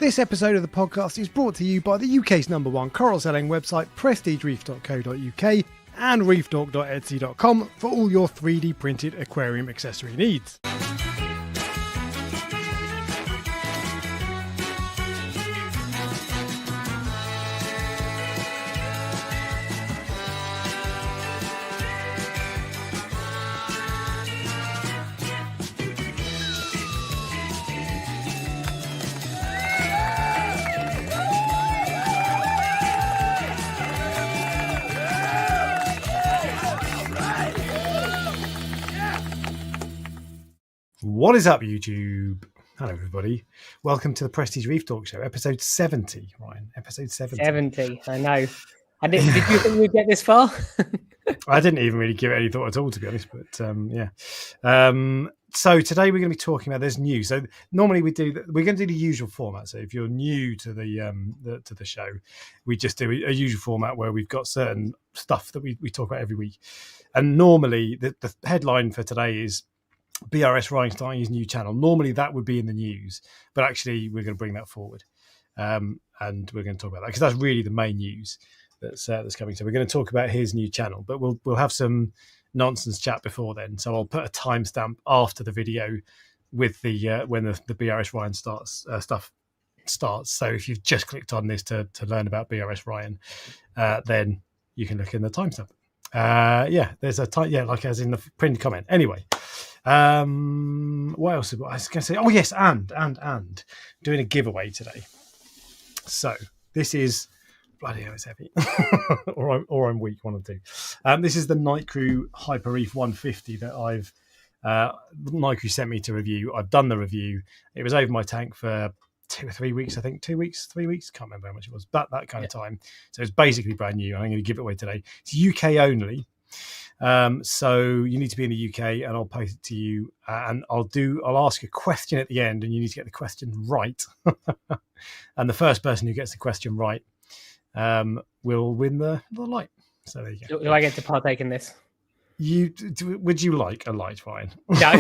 This episode of the podcast is brought to you by the UK's #1 coral selling website, prestigereef.co.uk and reefdork.etsy.com for all your 3D printed aquarium accessory needs. What is up, YouTube? Hello, everybody. Welcome to the Prestige Reef Dork Show, episode 70, Ryan. Episode 70. 70, I know. Did you think we'd get this far? I didn't even really give it any thought at all, to be honest, but yeah. So today we're going to be talking about this news. So normally we're going to do the usual format. So if you're new to the show, we just do a usual format where we've got certain stuff that we talk about every week. And normally the headline for today is BRS Ryan starting his new channel. Normally that would be in the news, but actually we're going to bring that forward, and we're going to talk about that because that's really the main news that's coming. So we're going to talk about his new channel, but we'll have some nonsense chat before then. So I'll put a timestamp after the video with the when the BRS Ryan stuff starts. So if you've just clicked on this to learn about BRS Ryan, then you can look in the timestamp. There's a like as in the pinned comment. Anyway. What else? I was going to say, oh yes, and doing a giveaway today. So this is bloody hell, it's heavy, or I'm weak, one of the two. This is the Nicrew Hyper Reef 150 that Nicrew sent me to review. I've done the review. It was over my tank for 2 or 3 weeks, I think. 2 weeks, 3 weeks, can't remember how much it was, but that kind of time. So it's basically brand new, and I'm going to give it away today. It's UK only. So you need to be in the UK, and I'll post it to you, and I'll ask a question at the end, and you need to get the question right. And the first person who gets the question right will win the light. So there you go. Do I get to partake in this? Would you like a light, Ryan? No,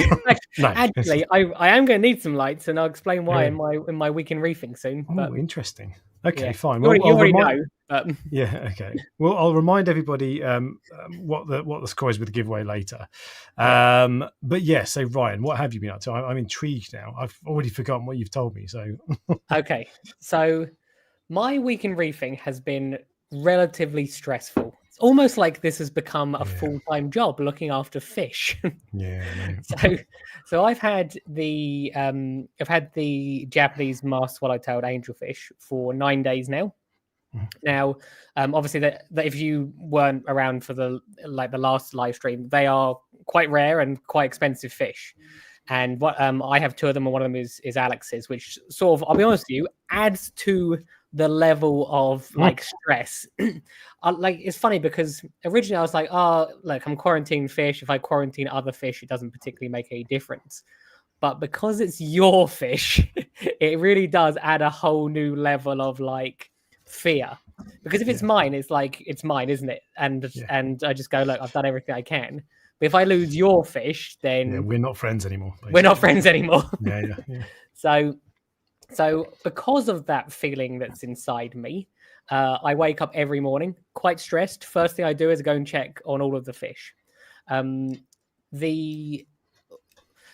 No. Actually, I am going to need some lights, and I'll explain why in my week in reefing soon. Oh, interesting. Okay, yeah. fine. You already know. But... Yeah, okay. Well, I'll remind everybody what the score is with the giveaway later. But yeah, so Ryan, what have you been up to? I'm intrigued now. I've already forgotten what you've told me. So okay, so my week in reefing has been relatively stressful. It's almost like this has become a full-time job looking after fish. Yeah. So I've had the Japanese masked swallow-tailed angelfish for 9 days now. Now, obviously, that if you weren't around for the last live stream, they are quite rare and quite expensive fish. And what I have 2 of them, and one of them is Alex's, which sort of, I'll be honest with you, adds to the level of stress. It's funny because originally I was like, I'm quarantining fish. If I quarantine other fish, it doesn't particularly make any difference. But because it's your fish, it really does add a whole new level of fear. Because if it's mine, it's mine, isn't it? And I just go, look, I've done everything I can. But if I lose your fish, then we're not friends anymore. Basically. We're not friends anymore. Yeah. So because of that feeling that's inside me, I wake up every morning quite stressed. First thing I do is go and check on all of the fish.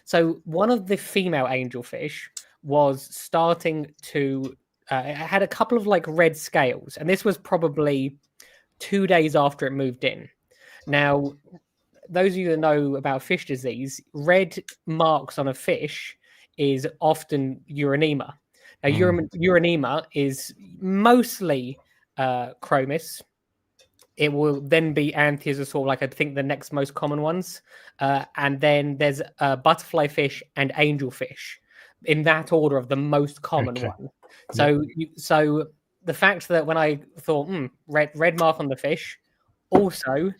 So one of the female angelfish was starting to it had a couple of red scales, and this was probably 2 days after it moved in. Now, those of you that know about fish disease, red marks on a fish is often uranema. Now, uranema is mostly chromis. It will then be anthias, are sort of I think the next most common ones. And then there's butterfly fish and angelfish in that order of the most common one. So the fact that when I thought, red mark on the fish, also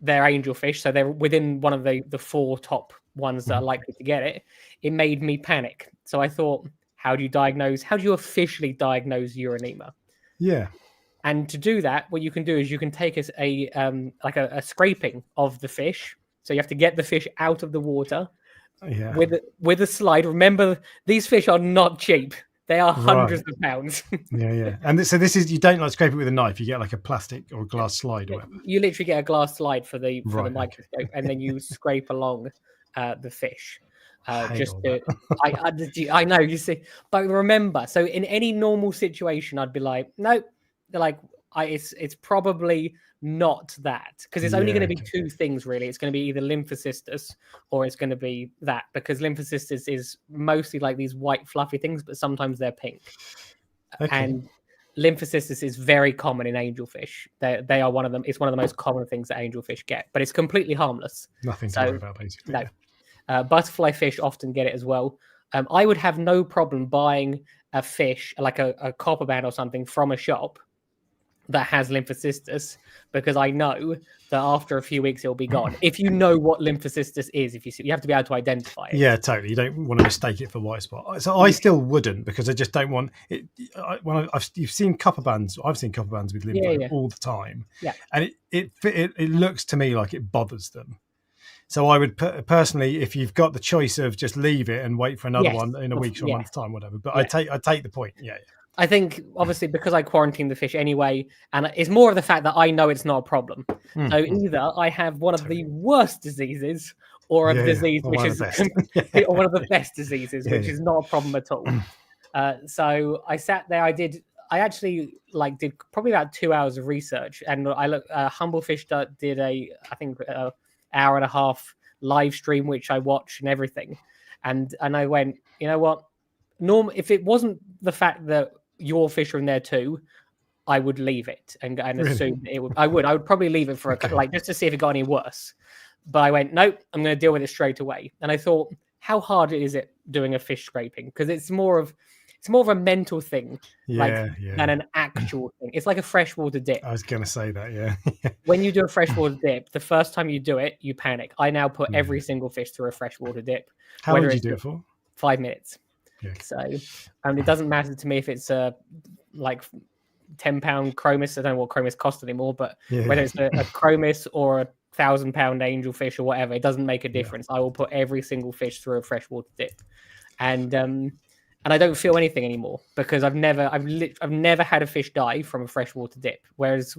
they're angelfish, so they're within one of the 4 top ones that are likely to get it, it made me panic. So I thought, how do you officially diagnose uranema? Yeah. And to do that, what you can do is you can take a scraping of the fish. So you have to get the fish out of the water with a slide. Remember, these fish are not cheap. They are Right. hundreds of pounds. Yeah. And so this is, you don't like scrape it with a knife. You get like a plastic or glass slide or whatever. You literally get a glass slide for the Right, okay. microscope, and then you scrape along the fish. Hate Just all to, that. I know, you see, but remember, so in any normal situation, I'd be like, no, they're like, it's probably not that, because it's only Yeah, going to be okay. two things really. It's going to be either lymphocystis or it's going to be that, because lymphocystis is mostly like these white fluffy things, but sometimes they're pink. Okay. And lymphocystis is very common in angelfish. They are one of them. It's one of the most common things that angelfish get, but it's completely harmless. Nothing to worry about, basically. No. Butterfly fish often get it as well. I would have no problem buying a fish, like a copper band or something, from a shop that has lymphocystis, because I know that after a few weeks it'll be gone. If you know what lymphocystis is, you have to be able to identify it. Yeah, totally. You don't want to mistake it for white spot. So I still wouldn't, because I just don't want it. You've seen copper bands. I've seen copper bands with lympho all the time. Yeah, and it looks to me like it bothers them. So I would personally, if you've got the choice of just leave it and wait for another one in a week or a month's time, whatever. But I take the point. Yeah. I think obviously because I quarantined the fish anyway, and it's more of the fact that I know it's not a problem. So either I have one of the worst diseases, or a disease which is or one of the best diseases, which is not a problem at all. So I sat there. I actually did probably about 2 hours of research, and I looked. Humblefish did a hour and a half live stream, which I watched and everything, and I went, you know what? If it wasn't the fact that your fish are in there too, I would leave it and assume it would. I would probably leave it for just to see if it got any worse. But I went, nope, I'm going to deal with it straight away. And I thought, how hard is it doing a fish scraping? Because it's more of a mental thing, than an actual thing. It's like a freshwater dip. I was going to say that, yeah. When you do a freshwater dip, the first time you do it, you panic. I now put every single fish through a freshwater dip. How long do you do it for? 5 minutes. Yeah. So it doesn't matter to me if it's a £10 chromis. I don't know what chromis cost anymore, but whether it's a chromis or a £1,000 angelfish or whatever, it doesn't make a difference. I will put every single fish through a freshwater dip, and I don't feel anything anymore, because I've never had a fish die from a freshwater dip. Whereas,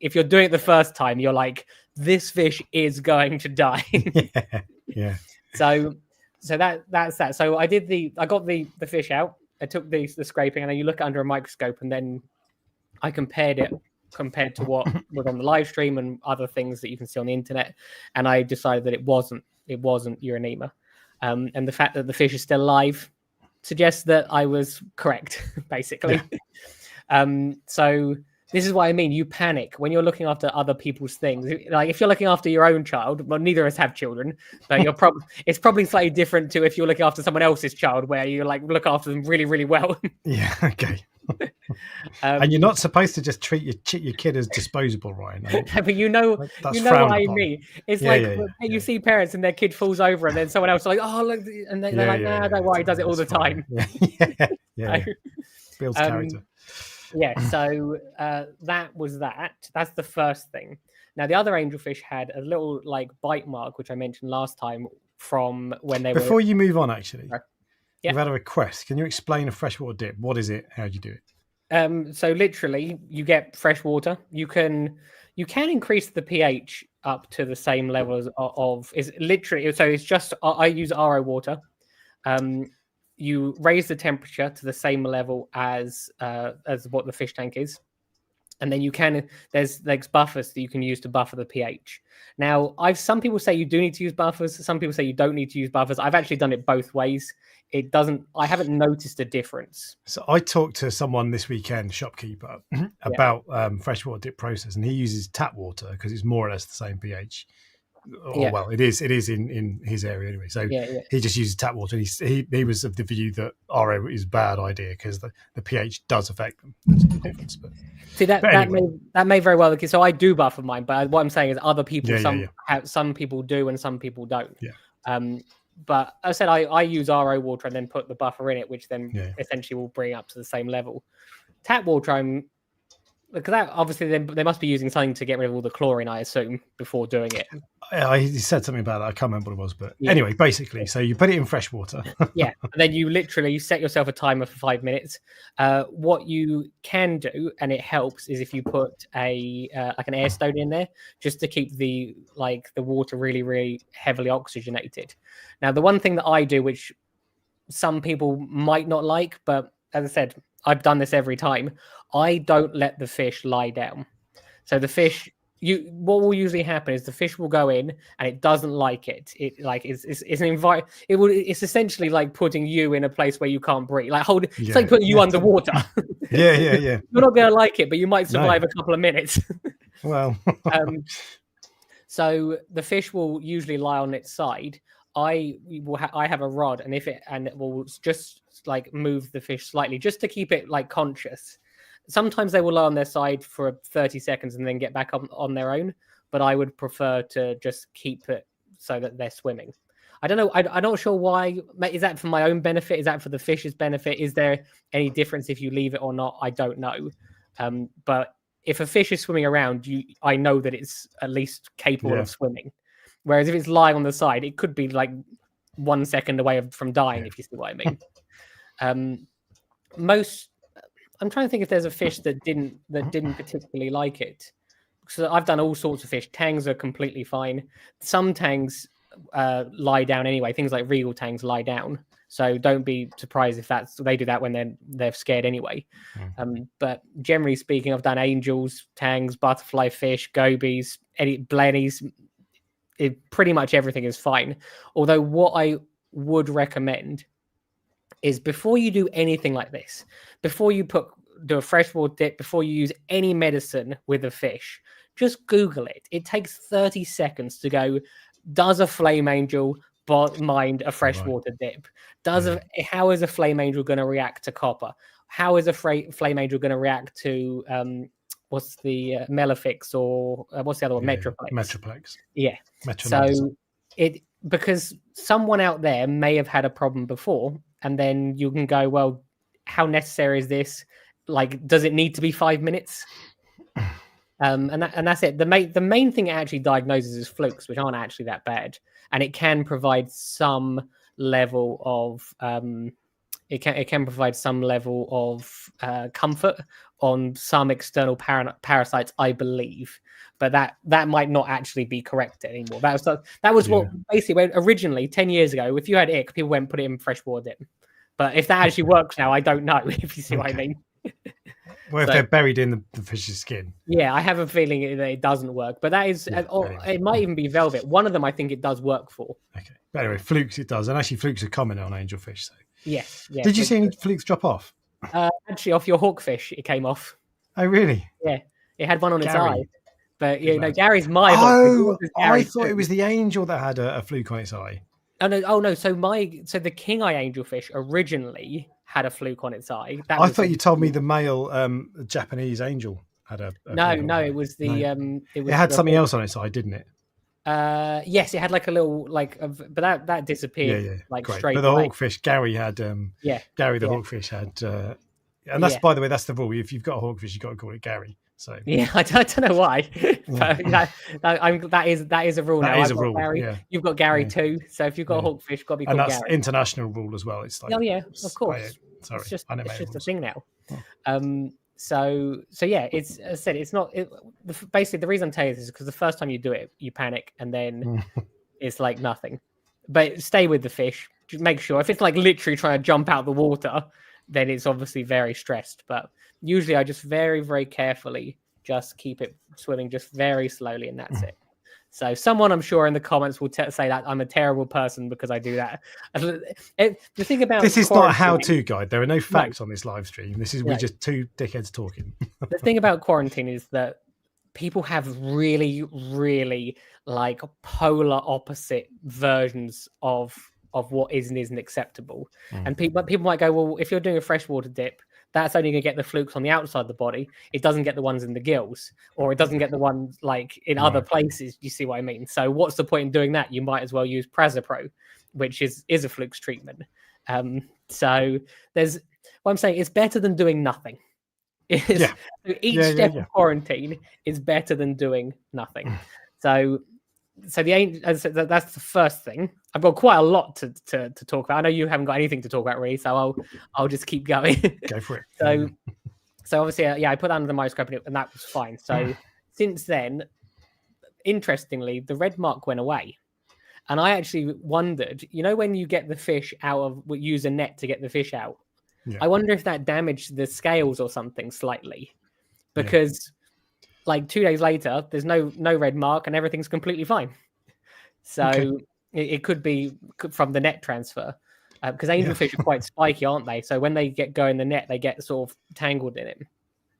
if you're doing it the first time, you're like, this fish is going to die. Yeah. So that's that. So I got the fish out. I took the scraping, and then you look under a microscope, and then I compared to what was on the live stream and other things that you can see on the internet, and I decided that it wasn't Uranema, and the fact that the fish is still alive suggests that I was correct, basically. So this is what I mean. You panic when you're looking after other people's things. Like if you're looking after your own child, well, neither of us have children, but it's probably slightly different to if you're looking after someone else's child, where you look after them really, really well. Yeah. Okay. And you're not supposed to just treat your kid as disposable, Ryan. But you know what I mean. It's you see parents and their kid falls over, and then someone else is like, oh look, and they're like, nah, don't worry, he does it all the time. Yeah. Builds character. So that was that. That's the first thing. Now the other angelfish had a little bite mark, which I mentioned last time, from when they Before you move on, actually, we've had a request. Can you explain a freshwater dip? What is it? How do you do it? So literally, you get fresh water. You can increase the pH up to the same level of is literally. So it's just I use RO water. You raise the temperature to the same level as what the fish tank is, and then there's buffers that you can use to buffer the pH. Now, some people say you do need to use buffers. Some people say you don't need to use buffers. I've actually done it both ways. I haven't noticed a difference. So I talked to someone this weekend, shopkeeper, about freshwater dip process, and he uses tap water because it's more or less the same pH. Well, it is in his area anyway. So he just uses tap water. He was of the view that RO is a bad idea because the pH does affect them. There's a difference, but see that may very well. So I do buffer mine, but what I'm saying is other people some people do and some people don't. But I said I use RO water and then put the buffer in it, which then essentially will bring it up to the same level. Tap water, because that obviously they must be using something to get rid of all the chlorine, I assume, before doing it. He said something about that. I can't remember what it was, but anyway, basically, so you put it in fresh water. Yeah, and then you literally set yourself a timer for 5 minutes. What you can do, and it helps, is if you put a like an air stone in there, just to keep the water really, really heavily oxygenated. Now, the one thing that I do, which some people might not like, but as I said, I've done this every time. I don't let the fish lie down. So the fish, what will usually happen is the fish will go in and it doesn't like it. It's essentially like putting you in a place where you can't breathe. It's like putting you underwater. Yeah. You're not going to like it, but you might survive a couple of minutes. Well, so the fish will usually lie on its side. I have a rod, and it will just like move the fish slightly just to keep it like conscious. Sometimes they will lie on their side for 30 seconds and then get back on their own, but I would prefer to just keep it so that they're swimming. I don't know. I'm not sure why. Is that for my own benefit? Is that for the fish's benefit? Is there any difference if you leave it or not? I don't know. But if a fish is swimming around, I know that it's at least capable of swimming. Whereas if it's lying on the side, it could be like 1 second away from dying, if you see what I mean. I'm trying to think if there's a fish that didn't particularly like it. So I've done all sorts of fish. Tangs are completely fine. Some tangs lie down anyway. Things like regal tangs lie down. So don't be surprised if they do that when they're scared anyway. But generally speaking, I've done angels, tangs, butterfly fish, gobies, blennies. Pretty much everything is fine. Although what I would recommend is before you do anything like this, before you do a freshwater dip, before you use any medicine with a fish, just Google it. It takes 30 seconds to go, does a flame angel mind a freshwater dip? How is a flame angel going to react to copper? How is a flame angel going to react to what's the Melifix or what's the other one? Metroplex. Metroplex. Yeah. So because someone out there may have had a problem before, and then you can go, well, how necessary is this? Like, does it need to be 5 minutes? And that's it. The main thing it actually diagnoses is flukes, which aren't actually that bad, and it can provide some level of comfort on some external parasites, I believe. But that might not actually be correct anymore. That was what basically originally 10 years ago, if you had ick, people went put it in freshwater dip. But if that actually works now, I don't know, if you see what I mean. Well, if they're buried in the fish's skin. Yeah, I have a feeling that it doesn't work. But that is, it might even be velvet. One of them I think it does work for. Okay. But anyway, flukes it does. And actually flukes are common on angelfish. So. Yes. Did you see any flukes drop off? Actually, off your hawkfish, it came off. Oh, really? Yeah. It had one on its Gary. eye. But, Gary's my hawkfish. I thought it was the angel that had a fluke on its eye. Oh no! So the king eye angelfish originally had a fluke on its eye. I thought you told me the male Japanese angel had a no. It was the it had something else on its eye, didn't it? Yes, it had like a little but that disappeared. Yeah. Like great. straight. But the away. hawkfish, Gary had. Gary the hawkfish had. And that's by the way, that's the rule. If you've got a hawkfish, you've got to call it Gary. So yeah, I don't know why, but that is a rule now. That is a rule. Gary. Yeah. You've got Gary too. So if you've got a hawkfish, got to be called Gary. And that's Gary. international rule as well. It's like of course. Sorry, it's just a thing now. Oh. So yeah, it's as I said, it's not. Basically, the reason I'm telling you this is because the first time you do it, you panic, and then it's like nothing. But stay with the fish. Just make sure if it's like literally trying to jump out the water, then it's obviously very stressed. But usually I just very, very carefully just keep it swimming just very slowly, and that's it. So someone I'm sure in the comments will say that I'm a terrible person because I do that. The thing about this is not a how-to guide. There are no facts on this live stream. We're just two dickheads talking. The thing about quarantine is that people have really, really like polar opposite versions of what is and isn't acceptable. And people might go, well, if you're doing a freshwater dip, that's only going to get the flukes on the outside of the body. It doesn't get the ones in the gills, or it doesn't get the ones like in other places. You see what I mean? So what's the point in doing that? You might as well use Prazopro, which is a flukes treatment. So there's what I'm saying. It's better than doing nothing. is Yeah. so each step of quarantine is better than doing nothing. So that's the first thing. I've got quite a lot to talk about. I know you haven't got anything to talk about really, so I'll just keep going. Go for it. So obviously, I put that under the microscope and that was fine. So since then, interestingly, the red mark went away. And I actually wondered, when you get the fish out of, use a net to get the fish out, I wonder if that damaged the scales or something slightly, because like 2 days later, there's no red mark and everything's completely fine. So it could be from the net transfer, because angelfish are quite spiky, aren't they? So when they go in the net, they get sort of tangled in it.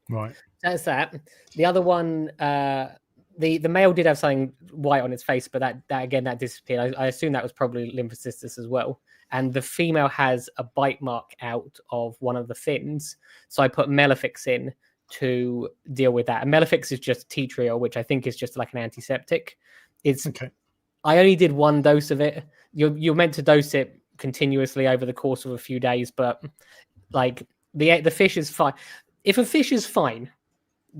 Right. That's that. The other one, the male did have something white on its face, but that disappeared. I assume that was probably lymphocystis as well. And the female has a bite mark out of one of the fins, so I put Melifix in to deal with that. And Melifix is just tea tree oil, which I think is just like an antiseptic. It's okay. I only did 1 dose of it. You're meant to dose it continuously over the course of a few days, but like the fish is fine. If a fish is fine,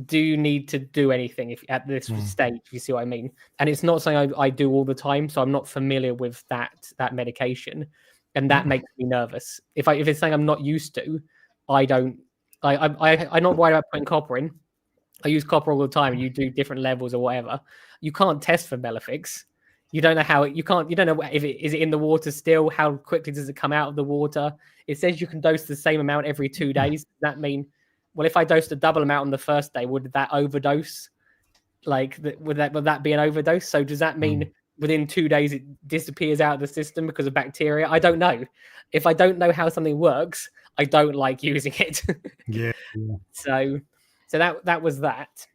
do you need to do anything if at this stage? If you see what I mean? And it's not something I do all the time, so I'm not familiar with that medication, and that makes me nervous. If it's something I'm not used to, I don't. I'm not worried about putting copper in. I use copper all the time, and you do different levels or whatever. You can't test for Melifix. You don't know how you don't know if is it in the water still. How quickly does it come out of the water? It says you can dose the same amount every 2 days. Does that mean? Well, if I dosed a double amount on the first day, would that overdose? Like, would that be an overdose? So does that mean within 2 days it disappears out of the system because of bacteria? I don't know. If I don't know how something works, I don't like using it. Yeah. So that was that.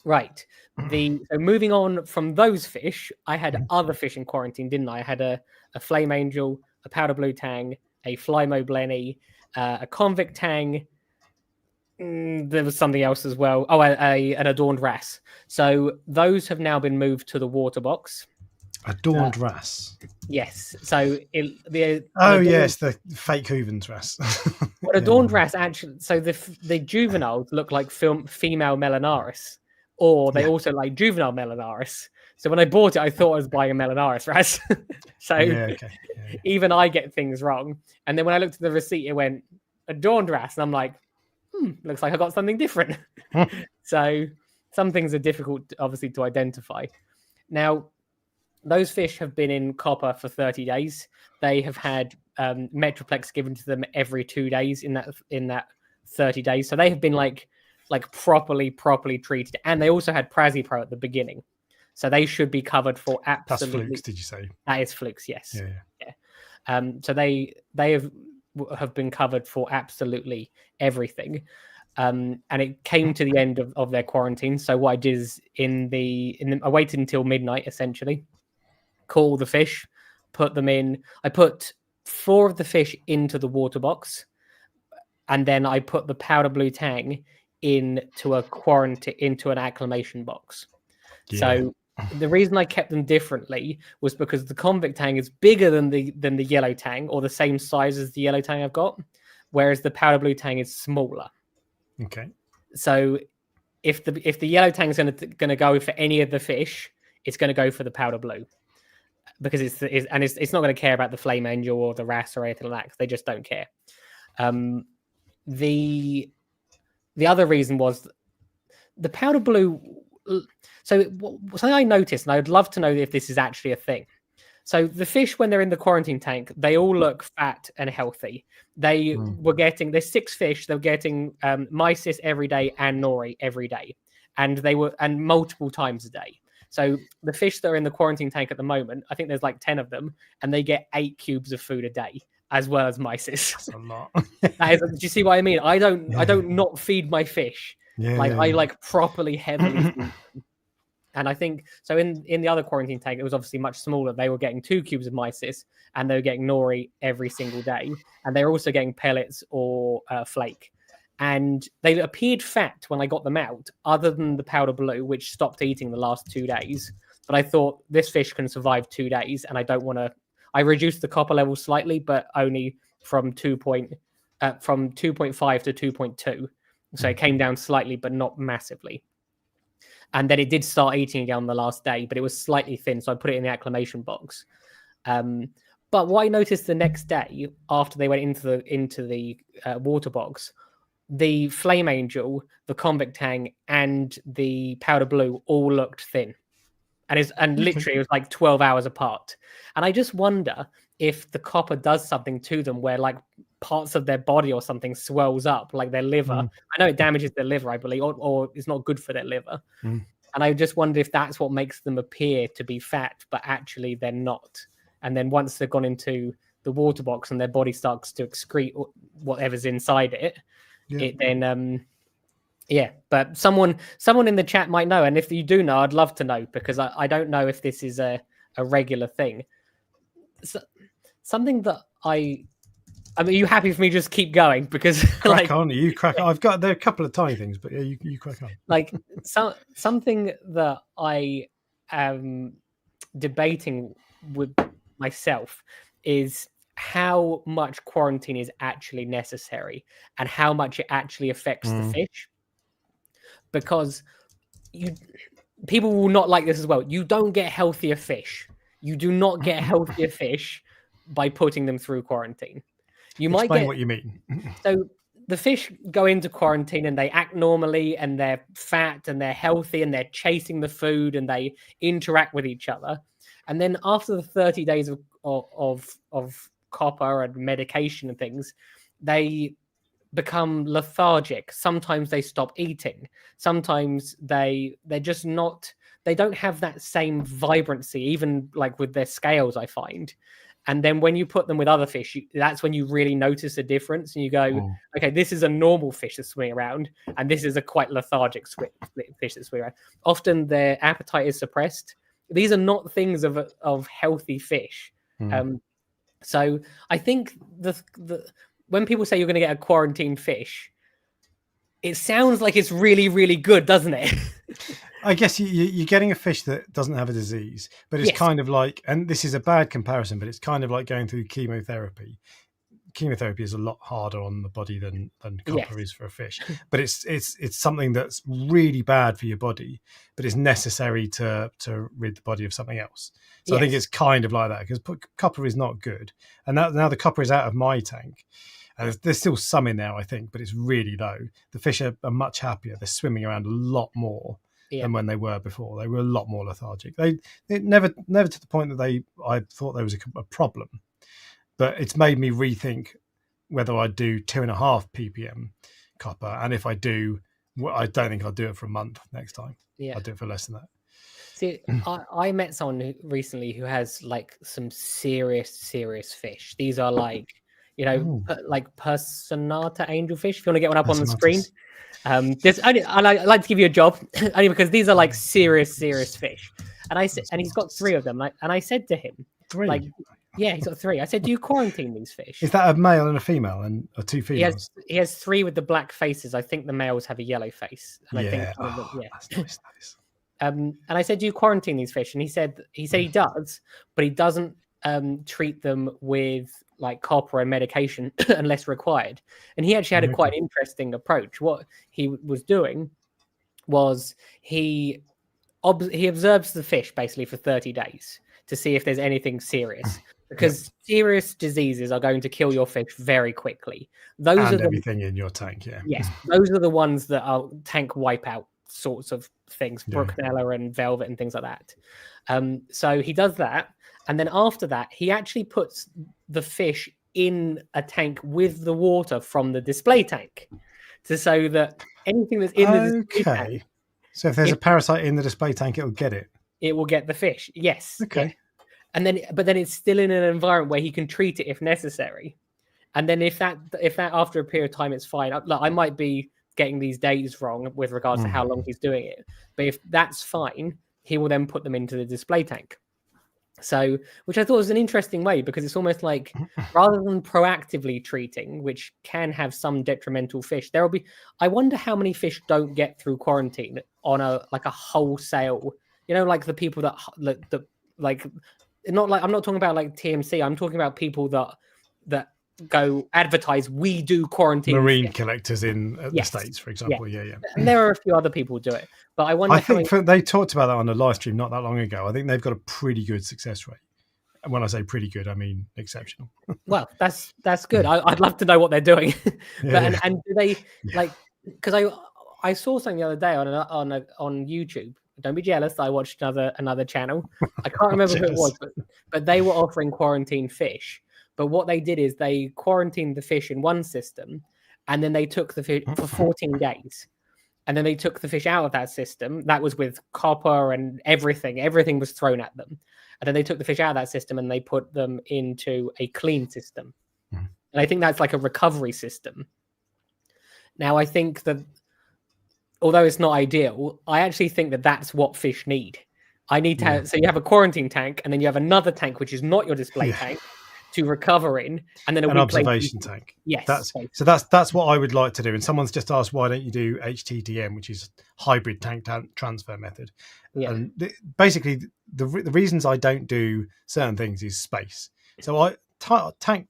Right. So moving on from those fish, I had other fish in quarantine, didn't I? I had a flame angel, a powder blue tang, a flymo blenny, a convict tang. There was something else as well. Oh, an adorned wrasse. So those have now been moved to the water box. Adorned wrasse. Yes. So the fake Hooven's wrasse. Well, adorned wrasse actually. So the juveniles look like female Melanaris, or they also like juvenile Melanaris. So when I bought it, I thought I was buying a Melanaris wrasse. So even I get things wrong. And then when I looked at the receipt, it went adorned wrasse, and I'm like, looks like I got something different. So some things are difficult, obviously, to identify. Now, those fish have been in copper for 30 days. They have had Metroplex given to them every 2 days in that 30 days. So they have been like properly treated. And they also had Prazipro at the beginning. So they should be covered for absolutely. That's flukes, did you say? That is flukes, yes. Yeah. So they have been covered for absolutely everything, and it came to the end of their quarantine. So what I did is I waited until midnight, essentially, caught all the fish, put them in. I put 4 of the fish into the water box, and then I put the powder blue tang into an acclimation box. So the reason I kept them differently was because the convict tang is bigger than the yellow tang, or the same size as the yellow tang I've got, whereas the powder blue tang is smaller. Okay. So if the yellow tang is going to go for any of the fish, it's going to go for the powder blue, because it's not going to care about the flame angel or the wrasse or anything like that, because they just don't care. The other reason was the powder blue. So something I noticed, and I'd love to know if this is actually a thing. So the fish, when they're in the quarantine tank, they all look fat and healthy. There's 6 fish. They're getting mysis every day and nori every day, and multiple times a day. So the fish that are in the quarantine tank at the moment, I think there's like 10 of them, and they get 8 cubes of food a day, as well as mysis. That's a lot. Do you see what I mean? I don't not feed my fish. I properly heavily feed them. And I think so in the other quarantine tank, it was obviously much smaller. They were getting 2 cubes of mysis, and they were getting nori every single day, and they were also getting pellets or flake. And they appeared fat when I got them out, other than the powder blue, which stopped eating the last 2 days. But I thought this fish can survive 2 days, and I don't want to. I reduced the copper level slightly, but only from 2.5 to 2.2. So it came down slightly, but not massively. And then it did start eating again on the last day, but it was slightly thin. So I put it in the acclimation box. But what I noticed the next day after they went into the water box, the Flame Angel, the Convict Tang, and the Powder Blue all looked thin. And literally it was like 12 hours apart. And I just wonder if the copper does something to them where like parts of their body or something swells up, like their liver. I know it damages their liver, I believe, or it's not good for their liver. And I just wonder if that's what makes them appear to be fat, but actually they're not. And then once they've gone into the water box and their body starts to excrete whatever's inside it, it then but someone in the chat might know, and if you do know, I'd love to know, because I don't know if this is a regular thing. So, something that I mean, are you happy for me to just keep going? Because crack on, you crack on. There are a couple of tiny things, but yeah, you crack on. Like something that I am debating with myself is how much quarantine is actually necessary and how much it actually affects the fish. Because people will not like this as well. You don't get healthier fish. You do not get healthier fish by putting them through quarantine. You might Explain get what you mean. So the fish go into quarantine and they act normally and they're fat and they're healthy and they're chasing the food and they interact with each other. And then after the 30 days of copper and medication and things, they become lethargic. Sometimes they stop eating. Sometimes they're just not, they don't have that same vibrancy, even like with their scales, I find. And then when you put them with other fish, that's when you really notice a difference. And you go, okay, this is a normal fish that's swimming around, and this is a quite lethargic fish that's swimming around. Often their appetite is suppressed. These are not things of healthy fish. So I think when people say you're going to get a quarantine fish, it sounds like it's really, really good, doesn't it? I guess you're getting a fish that doesn't have a disease, but it's kind of like, and this is a bad comparison, but it's kind of like going through chemotherapy. Chemotherapy is a lot harder on the body than copper is for a fish, but it's something that's really bad for your body, but it's necessary to rid the body of something else. So I think it's kind of like that, because copper is not good, and now the copper is out of my tank. There's still some in there, I think, but it's really low. The fish are much happier. They're swimming around a lot more than when they were before. They were a lot more lethargic. They never to the point that I thought there was a problem, but it's made me rethink whether I do 2.5 ppm copper, and if I do, I don't think I'll do it for a month next time. I'll do it for less than that. See, I met someone recently who has like some serious fish. These are like, like personata angelfish. If you want to get one up on the screen, I like to give you a job only because these are like serious fish. And I said, and he's got 3 of them. And I said to him, 3, like, yeah, he's got 3. I said, do you quarantine these fish? Is that a male and a female, and or 2 females? He has 3 with the black faces. I think the males have a yellow face. And I think, that's nice. And I said, do you quarantine these fish? And he said he does, but he doesn't treat them with like copper and medication unless required. And he actually had a quite interesting approach. What he was doing was he observes the fish basically for 30 days to see if there's anything serious, because serious diseases are going to kill your fish very quickly. Those are everything in your tank. Yes, those are the ones that are tank wipeout sorts of things, Brucnella and velvet and things like that. So he does that, and then after that he actually puts the fish in a tank with the water from the display tank, so that anything that's in the display tank, so if there's a parasite in the display tank, it'll get it. It will get the fish. Yes. Okay. Yeah. And then, but then it's still in an environment where he can treat it if necessary. And then if that after a period of time it's fine. Look, I might be getting these days wrong with regards to how long he's doing it, but if that's fine, he will then put them into the display tank. So, which I thought was an interesting way, because it's almost like rather than proactively treating, which can have some detrimental fish, there will be. I wonder how many fish don't get through quarantine on a wholesale. Like the people that like, not like, I'm not talking about like TMC. I'm talking about people that go advertise we do quarantine marine fish. collectors in the Yes. States, for example. Yeah. And there are a few other people who do it, but I wonder I how think they talked about that on a live stream not that long ago. I think they've got a pretty good success rate. And when I say pretty good, I mean exceptional. well, that's good. I'd love to know what they're doing. Yeah. And do they Yeah. like, because I saw something the other day on YouTube. Don't be jealous. I watched another channel. I can't remember who it was, but they were offering quarantine fish. But what they did is they quarantined the fish in one system, and then they took the fish for 14 days. And then they took the fish out of that system. That was with copper and everything. Everything was thrown at them. And then they took the fish out of that system and they put them into a clean system. And I think that's like a recovery system. Now, I think that although it's not ideal, I actually think that that's what fish need. I need to have, so you have a quarantine tank, and then you have another tank, which is not your display tank, to recover in, and then an observation tank. Yes. That's what I would like to do. And someone's just asked, why don't you do HTTM, which is hybrid tank transfer method? Yeah. And basically, the reasons I don't do certain things is space. So tank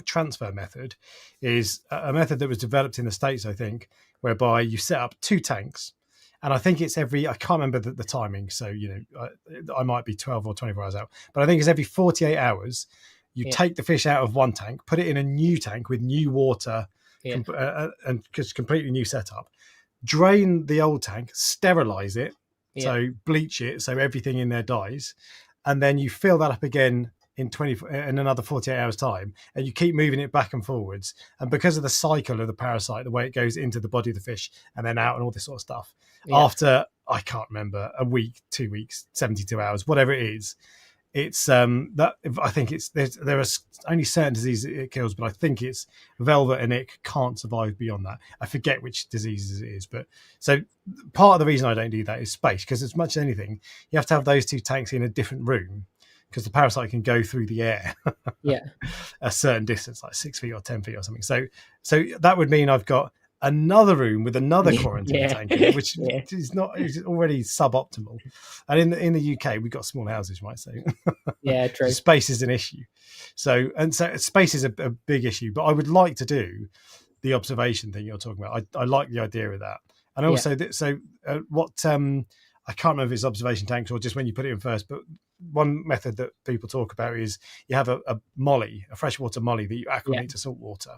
transfer method is a method that was developed in the States, I think, whereby you set up 2 tanks. And I think it's I can't remember the timing. So, I might be 12 or 24 hours out, but I think it's every 48 hours. You take the fish out of one tank, put it in a new tank with new water, and just completely new setup. Drain the old tank, sterilize it, so bleach it, so everything in there dies, and then you fill that up again in another 48 hours time, and you keep moving it back and forwards. And because of the cycle of the parasite, the way it goes into the body of the fish and then out and all this sort of stuff, after I can't remember, a week, 2 weeks, 72 hours, whatever it is. It's that I think there are only certain diseases it kills, but I think it's velvet and ick can't survive beyond that. I forget which diseases it is, but so part of the reason I don't do that is space, because as much as anything, you have to have those 2 tanks in a different room because the parasite can go through the air, a certain distance, like 6 feet or 10 feet or something. So that would mean I've got another room with another quarantine tank in it, which is already suboptimal. And in the UK, we've got small houses, right? So true. Space is an issue. So space is a big issue. But I would like to do the observation thing you're talking about. I like the idea of that. And also, what I can't remember if it's observation tanks or just when you put it in first, but one method that people talk about is you have a molly, a freshwater molly that you acclimate to salt water.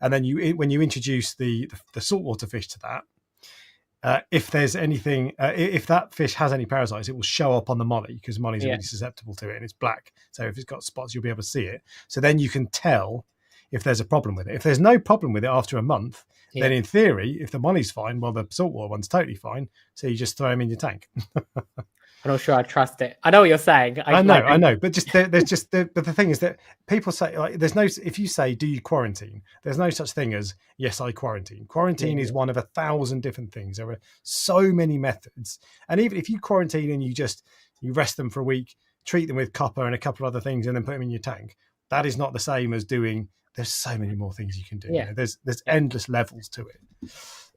And then when you introduce the saltwater fish to that, if there's anything, if that fish has any parasites, it will show up on the molly, because mollies are really susceptible to it, and it's black. So if it's got spots, you'll be able to see it. So then you can tell if there's a problem with it. If there's no problem with it after a month, then in theory, if the molly's fine, well, the saltwater one's totally fine. So you just throw them in your tank. I'm not sure I trust it. I know what you're saying. I know, but but the thing is that people say, like, there's no, if you say, do you quarantine? There's no such thing as, yes, I quarantine. Quarantine is one of 1,000 different things. There are so many methods. And even if you quarantine and you rest them for a week, treat them with copper and a couple of other things, and then put them in your tank, that is not the same as doing, there's so many more things you can do. There's endless levels to it.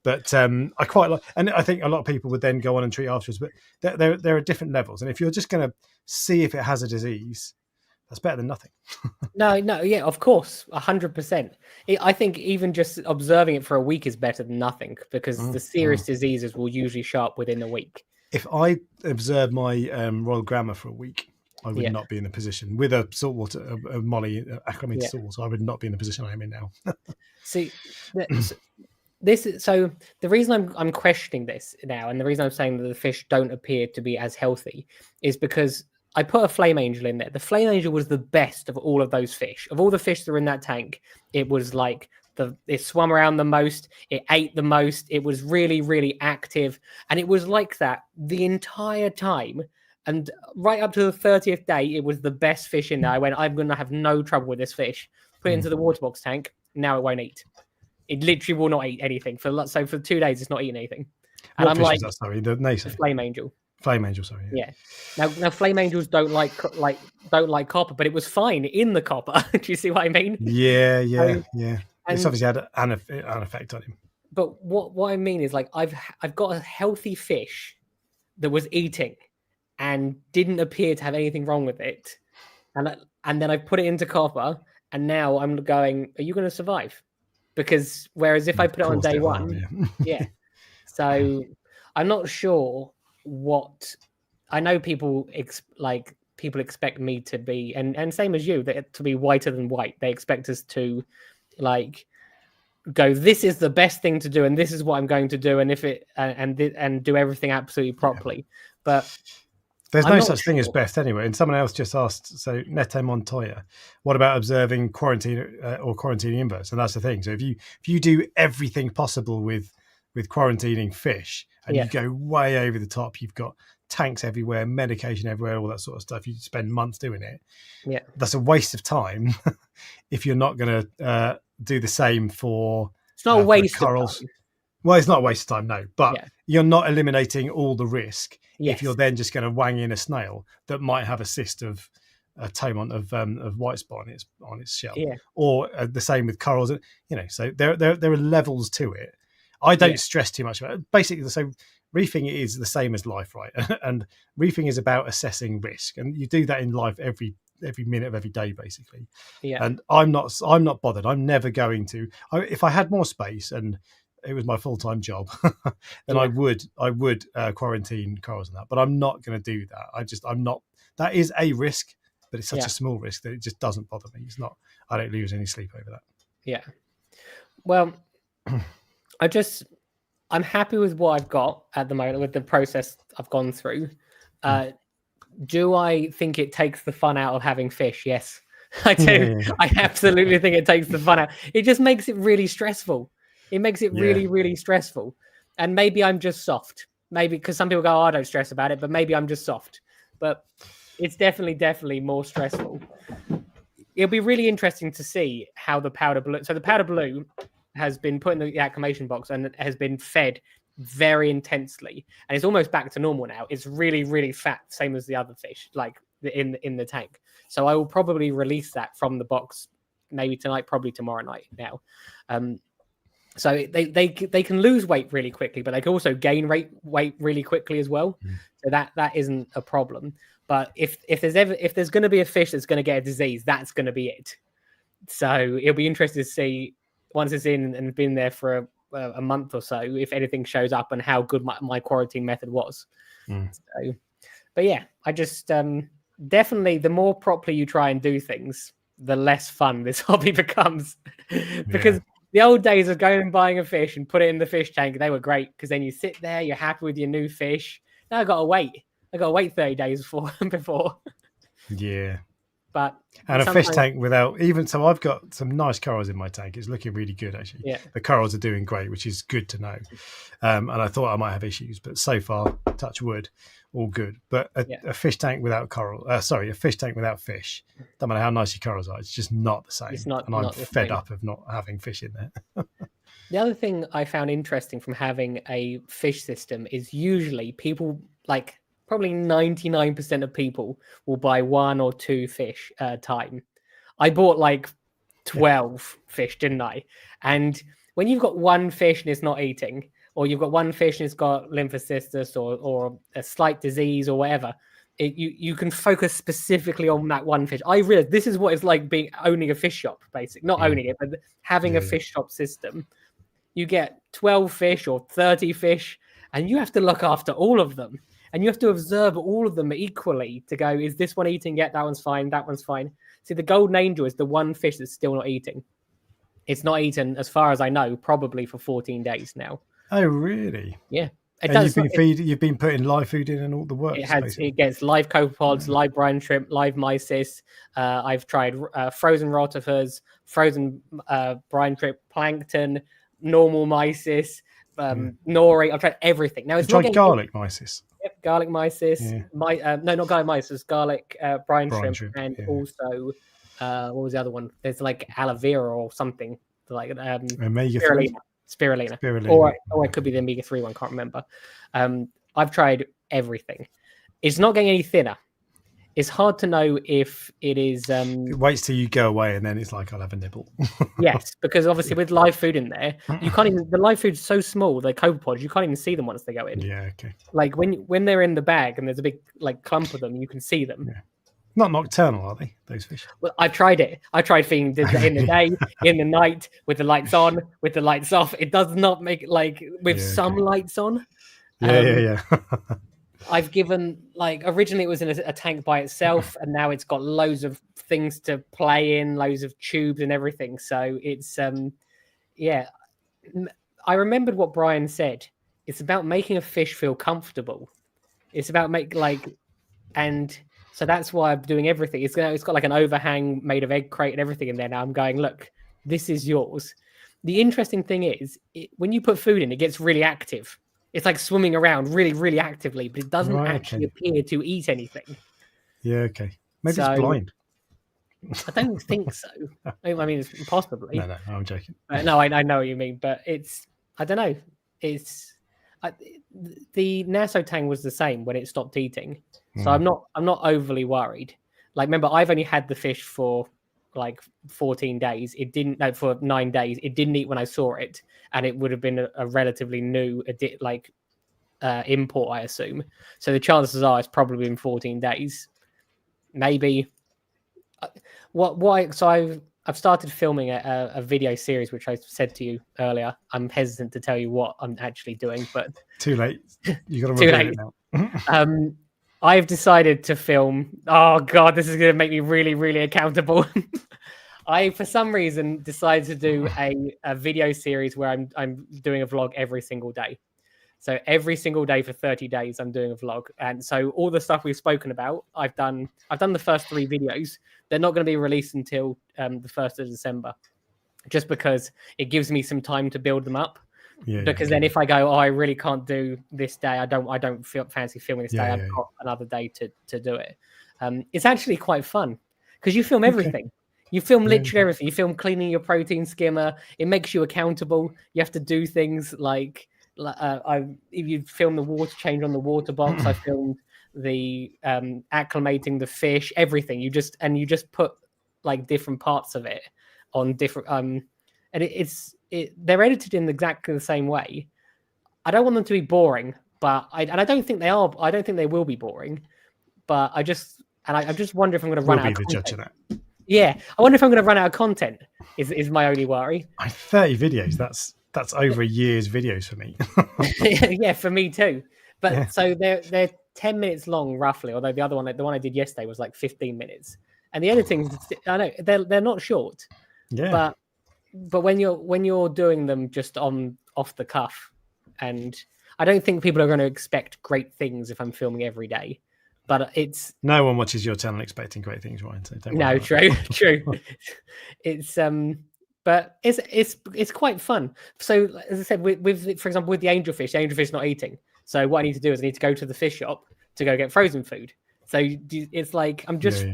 But I quite like, and I think a lot of people would then go on and treat afterwards. But there are different levels, and if you're just going to see if it has a disease, that's better than nothing. Of course, 100%. I think even just observing it for a week is better than nothing, because the serious diseases will usually show up within a week. If I observed my Royal Grammar for a week, I would not be in the position with a saltwater, a molly acclimated saltwater. I would not be in the position I am in now. See, so the reason I'm questioning this now, and the reason I'm saying that the fish don't appear to be as healthy, is because I put a flame angel in there. The flame angel was the best of all of those fish. Of all the fish that were in that tank, it was like it swam around the most, it ate the most, it was really, really active, and it was like that the entire time. And right up to the 30th day, it was the best fish in there. I went, I'm going to have no trouble with this fish. Put it into the water box tank. Now it won't eat. It literally will not eat anything. So for 2 days, it's not eating anything. And what I'm fish like, is that, sorry? The flame angel. Flame angel, sorry. Yeah. Now flame angels don't like copper, but it was fine in the copper. Do you see what I mean? Yeah. It's obviously had an effect on him. But what I mean is, like, I've got a healthy fish that was eating and didn't appear to have anything wrong with it, and then I put it into copper, and now I'm going, are you going to survive? Because whereas if I put it on day one, yeah. So I'm not sure what I know. People expect me to be, and same as you, that to be whiter than white. They expect us to like go, this is the best thing to do, and this is what I'm going to do, and if it and do everything absolutely properly. But there's no such thing as best anyway. And someone else just asked, so Nete Montoya, what about observing quarantine or quarantining inverts? And that's the thing. So if you do everything possible with quarantining fish, and you go way over the top, you've got tanks everywhere, medication everywhere, all that sort of stuff. You spend months doing it. Yeah, that's a waste of time if you're not going to do the same for. It's not a waste corals. Of time. Well, it's not a waste of time, no, but you're not eliminating all the risk if you're then just going to wang in a snail that might have a cyst of a taimont of white spot on its shell, or the same with corals. So there are levels to it. I don't stress too much about it. Basically, so reefing is the same as life, right? And reefing is about assessing risk, and you do that in life every minute of every day, basically. Yeah. And I'm not bothered. I'm never going to. If I had more space and it was my full-time job, then I would quarantine corals and that. But I'm not going to do that. I'm not. That is a risk, but it's such a small risk that it just doesn't bother me. It's not. I don't lose any sleep over that. Yeah. Well, I'm happy with what I've got at the moment with the process I've gone through. Do I think it takes the fun out of having fish? Yes, I do. Yeah. I absolutely think it takes the fun out. It just makes it really stressful. It makes it really, really stressful. And maybe I'm just soft. Maybe because some people go, oh, I don't stress about it, but maybe I'm just soft. But it's definitely more stressful. It'll be really interesting to see how the powder blue. So the powder blue has been put in the acclimation box and has been fed very intensely, and it's almost back to normal now. It's really, really fat, same as the other fish, like in the tank. So I will probably release that from the box, maybe tonight, probably tomorrow night now. So they can lose weight really quickly, but they can also gain weight really quickly as well. So that isn't a problem. But if there's going to be a fish that's going to get a disease, that's going to be it. So it'll be interesting to see once it's in and been there for a month or so, if anything shows up and how good my quarantine method was. So, but yeah, I just definitely the more properly you try and do things, the less fun this hobby becomes. Because the old days of going and buying a fish and put it in the fish tank, they were great because then you sit there, you're happy with your new fish. Now I got to wait 30 days before. Yeah. But and a fish tank without even so I've got some nice corals in my tank. It's looking really good actually. Yeah. The corals are doing great, which is good to know. And I thought I might have issues, but so far, touch wood, all good. But a fish tank without a fish tank without fish, don't matter how nice your corals are, it's just not the same. And I'm fed up of not having fish in there. The other thing I found interesting from having a fish system is usually people probably 99% of people will buy 1 or 2 fish at a time. I bought 12 fish, didn't I? And when you've got 1 fish and it's not eating, or you've got 1 fish and it's got lymphocystis or a slight disease or whatever, you can focus specifically on that 1 fish. I realized this is what it's like owning a fish shop, basically. Not owning it, but having a fish shop system. You get 12 fish or 30 fish, and you have to look after all of them. And you have to observe all of them equally to go, is this one eating yet? That one's fine. That one's fine. See, the golden angel is the 1 fish that's still not eating. It's not eaten, as far as I know, probably for 14 days now. Oh, really? Yeah. You've been putting live food in and all the works. It gets live copepods, live brine shrimp, live mysis. I've tried frozen rotifers, frozen brine shrimp, plankton, normal mysis, nori. I've tried everything. Now it's tried garlic mysis. Yep, garlic mysis. Yeah. No, not garlic mysis. Garlic brine shrimp, and also what was the other one? There's aloe vera or something omega-3. Spirulina. Or it could be the omega-3 one. Can't remember. I've tried everything. It's not getting any thinner. It's hard to know if it is. It waits till you go away, and then it's like I'll have a nibble. Yes, because obviously with live food in there, you can't even. The live food's so small, the copepods, you can't even see them once they go in. Yeah, okay. When they're in the bag and there's a big clump of them, you can see them. Yeah. Not nocturnal, are they? Those fish? Well, I've tried it. I tried feeding in the day, in the night, with the lights on, with the lights off. It does not make like with some lights on. Yeah. I've given like originally it was in a tank by itself, and now it's got loads of things to play in, loads of tubes and everything. So it's yeah. I remembered what Brian said. It's about making a fish feel comfortable. It's about and so that's why I'm doing everything. It's got like an overhang made of egg crate and everything in there. Now I'm going, look, this is yours. The interesting thing is, when you put food in, it gets really active. It's like swimming around really, really actively, but it doesn't actually appear to eat anything. Yeah, okay. Maybe it's blind. I don't think so. I mean, it's possibly. No, I'm joking. No, I know what you mean, but I don't know. The Nassau tang was the same when it stopped eating, so I'm not overly worried. Like, remember, I've only had the fish for like 14 days. It didn't for 9 days. It didn't eat when I saw it, and it would have been a relatively new import, I assume. So the chances are it's probably been 14 days, maybe. So I've started filming a video series, which I said to you earlier. I'm hesitant to tell you what I'm actually doing, but too late. You got to reveal it now. I've decided to film. Oh God, this is going to make me really, really accountable. I, for some reason, decided to do a video series where I'm doing a vlog every single day. So every single day for 30 days, I'm doing a vlog. And so all the stuff we've spoken about, I've done the first 3 videos. They're not going to be released until the 1st of December, just because it gives me some time to build them up. Because then if I go, I really can't do this day, I don't fancy filming this day. I've got another day to do it. It's actually quite fun because you film everything. You film literally everything. You film cleaning your protein skimmer. It makes you accountable. You have to do things like if you film the water change on the water box, I filmed the acclimating the fish, everything. You just put like different parts of it on different and they're edited in exactly the same way. I don't want them to be boring, but I don't think they are. I don't think they will be boring. But I just wonder if I'm going to run out of content. Judge of that. Yeah, I wonder if I'm going to run out of content. Is my only worry. 30 videos. That's over a year's videos for me. Yeah, for me too. But so they're 10 minutes long roughly. Although the one I did yesterday was like 15 minutes. And the editing, I know they're not short. Yeah. But when you're doing them just off the cuff, and I don't think people are going to expect great things if I'm filming every day. But no one watches your channel expecting great things, Ryan. So don't no, true. It's but it's quite fun. So as I said, with for example with the angelfish not eating. So what I need to do is I need to go to the fish shop to go get frozen food. So it's like I'm just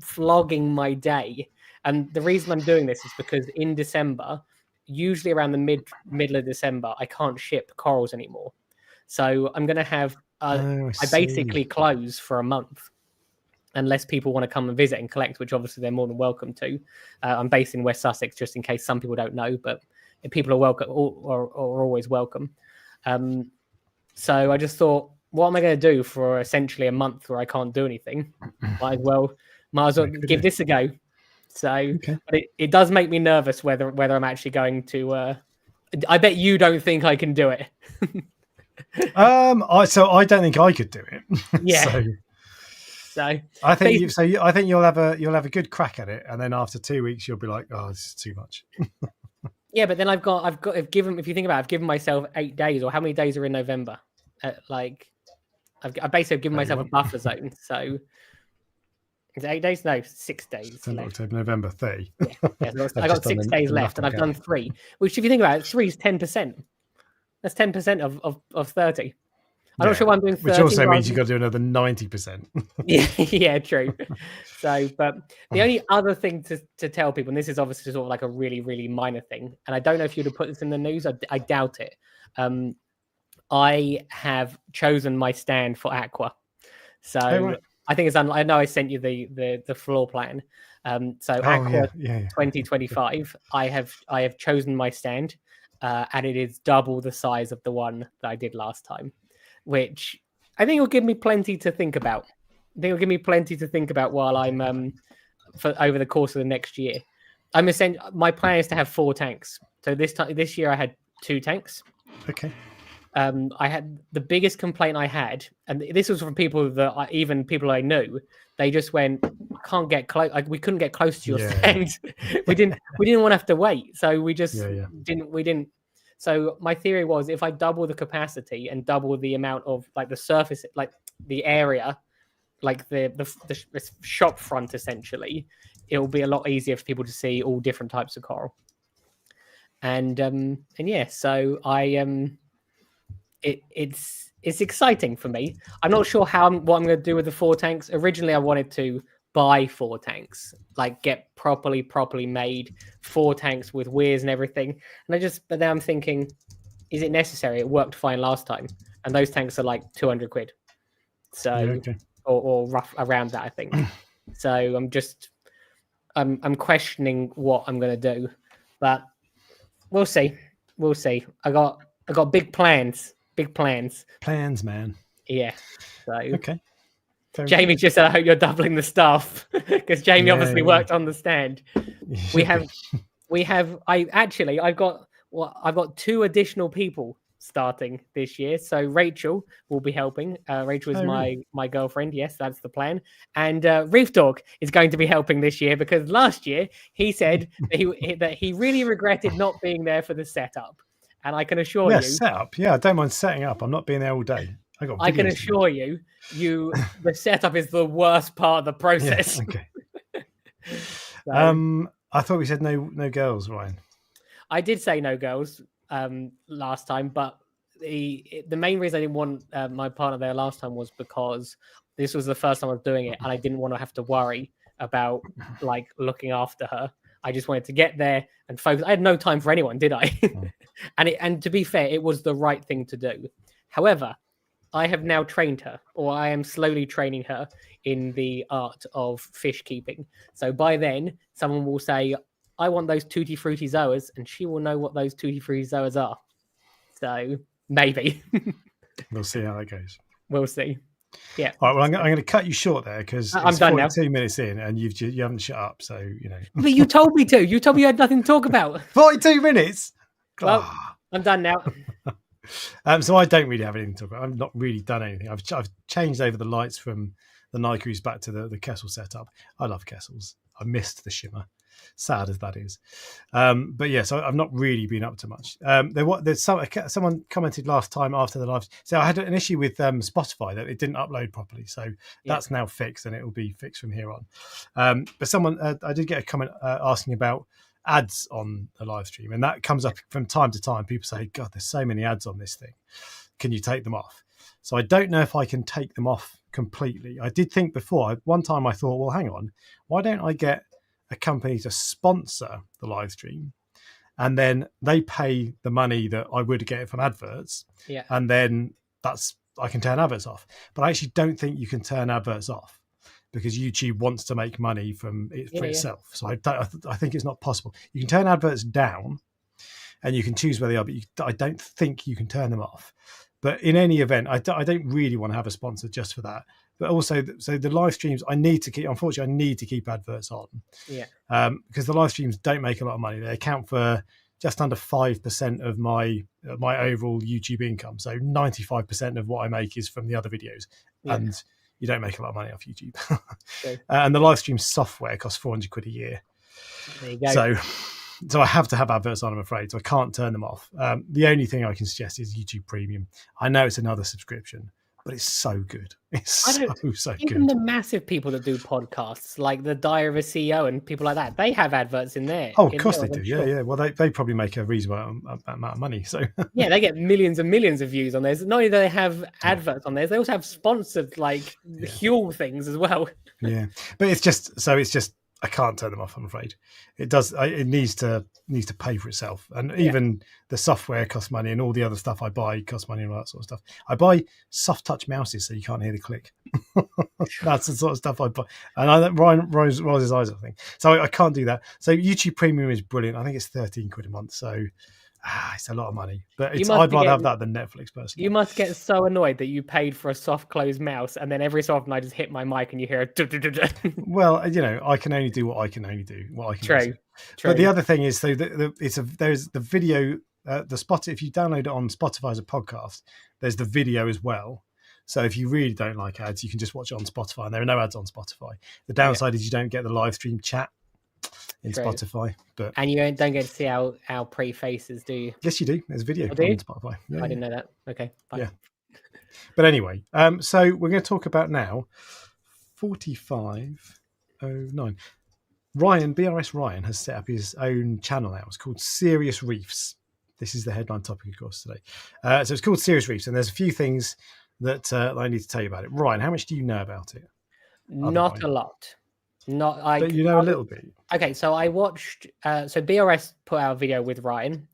vlogging my day. And the reason I'm doing this is because in December, usually around the middle of December, I can't ship corals anymore. So I'm going to have I basically close for a month unless people want to come and visit and collect, which obviously they're more than welcome to. I'm based in West Sussex, just in case some people don't know, but people are welcome or always welcome. So I just thought, what am I going to do for essentially a month where I can't do anything? Might as well give this a go. So but it does make me nervous whether I'm actually going to. I bet you don't think I can do it. So I don't think I could do it. Yeah. So I think I think you'll have a good crack at it, and then after 2 weeks you'll be like, oh, this is too much. Yeah, but then I've given, if you think about it, I've given myself 8 days, or how many days are in November? I basically given myself a buffer zone. So is it 8 days? No, 6 days. September, October, November, 30. Yeah, I got 6 days left, and I've done 3. Which, if you think about it, 3 is 10%. That's 10% of 30. I'm not sure why I'm doing 30. Which also means you've got to do another 90%. Yeah, true. So, but the only other thing to tell people, and this is obviously sort of like a really, really minor thing, and I don't know if you'd have put this in the news. I doubt it. I have chosen my stand for Aqua. So I think it's I know I sent you the floor plan. Aqua 2025. I have chosen my stand, and it is double the size of the one that I did last time, which I think will give me plenty to think about. it'll give me plenty to think about while I'm for over the course of the next year. My plan is to have 4 tanks. So this year I had 2 tanks. Okay. I had the biggest complaint I had, and this was from people even people I knew. They just went, can't get close. Like we couldn't get close to your stand. we didn't want to have to wait, so we just didn't. So my theory was, if I double the capacity and double the amount of like the surface, like the area, like the shop front, essentially, it will be a lot easier for people to see all different types of coral. And yeah, so it's exciting for me. I'm not sure what I'm going to do with the 4 tanks. Originally, I wanted to buy 4 tanks, like get properly made 4 tanks with weirs and everything. But then I'm thinking, is it necessary? It worked fine last time, and those tanks are like 200 quid. So, or rough around that, I think. So I'm questioning what I'm going to do, but we'll see. I got big plans. Plans, man. Yeah. So okay. Jamie just said, I hope you're doubling the staff, because Jamie obviously worked on the stand. I've got 2 additional people starting this year. So Rachel will be helping. Rachel is my girlfriend. Yes, that's the plan. And Reef Dork is going to be helping this year, because last year he said that he really regretted not being there for the setup. And I can assure you, setup. Yeah, I don't mind setting up. I'm not being there all day. I can assure you, the setup is the worst part of the process. Yeah, okay. So, I thought we said no girls, Ryan. I did say no girls last time, but the main reason I didn't want my partner there last time was because this was the first time I was doing it, and I didn't want to have to worry about like looking after her. I just wanted to get there and focus. I had no time for anyone, did I? And to be fair, it was the right thing to do. However, I have now trained her, or I am slowly training her in the art of fish keeping. So by then, someone will say, I want those tutti frutti zoas, and she will know what those tutti frutti zoas are. So maybe. We'll see how that goes. We'll see. Yeah. All right. Well, I'm going to cut you short there, because I'm done now. 42 minutes in, and you haven't shut up. So But you told me to. You told me you had nothing to talk about. 42 minutes. Well, I'm done now. So I don't really have anything to talk about. I've not really done anything. I've changed over the lights from the Nicrews back to the Kessel setup. I love Kessels. I missed the shimmer, sad as that is. But yeah, so I've not really been up to much. Someone commented last time after the live. So I had an issue with Spotify that it didn't upload properly. So that's now fixed, and it will be fixed from here on. But someone, I did get a comment asking about ads on the live stream, and that comes up from time to time. People say, God, there's so many ads on this thing, can you take them off? So I don't know if I can take them off completely. I did think before, one time I thought, well, hang on, why don't I get a company to sponsor the live stream, and then they pay the money that I would get from adverts, and then I can turn adverts off. But I actually don't think you can turn adverts off, because YouTube wants to make money from it for itself. So I think it's not possible. You can turn adverts down, and you can choose where they are, but I don't think you can turn them off. But in any event, I don't really want to have a sponsor just for that. But also, so the live streams, unfortunately, I need to keep adverts on. Yeah. Because the live streams don't make a lot of money. They account for just under 5% of my overall YouTube income. So 95% of what I make is from the other videos. Yeah. And you don't make a lot of money off YouTube. Okay. And the live stream software costs 400 quid a year. There you go. So I have to have adverts on, I'm afraid. So I can't turn them off. The only thing I can suggest is YouTube Premium. I know it's another subscription, but it's so good. It's so good. Even the massive people that do podcasts, like the Diary of a CEO and people like that, they have adverts in there. Oh, of course they do. Yeah. Well, they probably make a reasonable amount of money. So yeah, they get millions and millions of views on theirs. Not only do they have adverts on theirs, they also have sponsored Huel things as well. Yeah, but it's just I can't turn them off, I'm afraid. It does. It needs to pay for itself, and even the software costs money, and all the other stuff I buy costs money, and all that sort of stuff. I buy soft touch mouses so you can't hear the click. That's the sort of stuff I buy, and Ryan rolls his eyes, I think. So I can't do that. So YouTube Premium is brilliant. I think it's 13 quid a month. So It's a lot of money, but You I'd rather have that than Netflix personally. You must get so annoyed that you paid for a soft close mouse, and then every so often I just hit my mic and you hear a. Well, I can only do what I can only do. What I can True. do. But the other thing is, so there's the video, the spot. If you download it on Spotify as a podcast, there's the video as well. So if you really don't like ads, you can just watch it on Spotify, and there are no ads on Spotify. The downside is you don't get the live stream chat in Spotify, and you don't get to see our pretty faces, do you? Yes, you do. There's video on Spotify. Yeah, I didn't know that. Okay, fine. Yeah. But anyway, so we're going to talk about now 4509. BRS Ryan has set up his own channel now. It's called Serious Reefs. This is the headline topic, of course, today. So it's called Serious Reefs, and there's a few things that I need to tell you about it. Ryan, how much do you know about it? Not a lot. But you know a little bit. Okay, so I watched. So BRS put out a video with Ryan,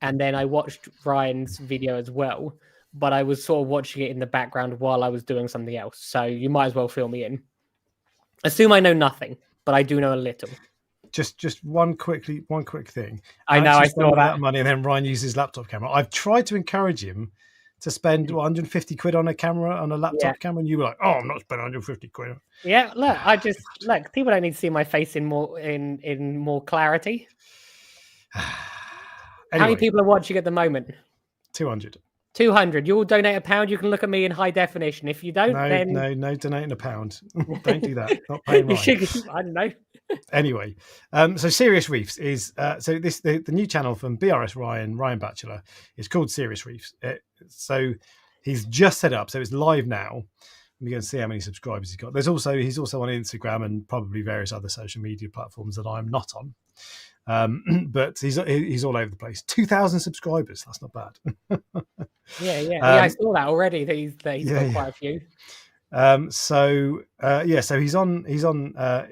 and then I watched Ryan's video as well. But I was sort of watching it in the background while I was doing something else. So you might as well fill me in. Assume I know nothing, but I do know a little. Just one quick thing. I know. I saw that money, and then Ryan uses his laptop camera. I've tried to encourage him to spend 150 quid on a camera, on a laptop camera, and you were like, "Oh, I'm not spending 150 quid." Yeah, look, people don't need to see my face in more clarity. Anyway, how many people are watching at the moment? 200. 200. You'll donate £1. You can look at me in high definition. If you don't, then no, donating £1. Don't do that. Not paying Ryan. I don't know. Anyway, so Serious Reefs is the new channel from BRS Ryan Batchelor is called Serious Reefs. So he's just set up, so it's live now. We're going to see how many subscribers he's got. He's also on Instagram and probably various other social media platforms that I'm not on. But he's all over the place. 2,000 subscribers. That's not bad. Yeah. I saw that already. That he's got quite a few. So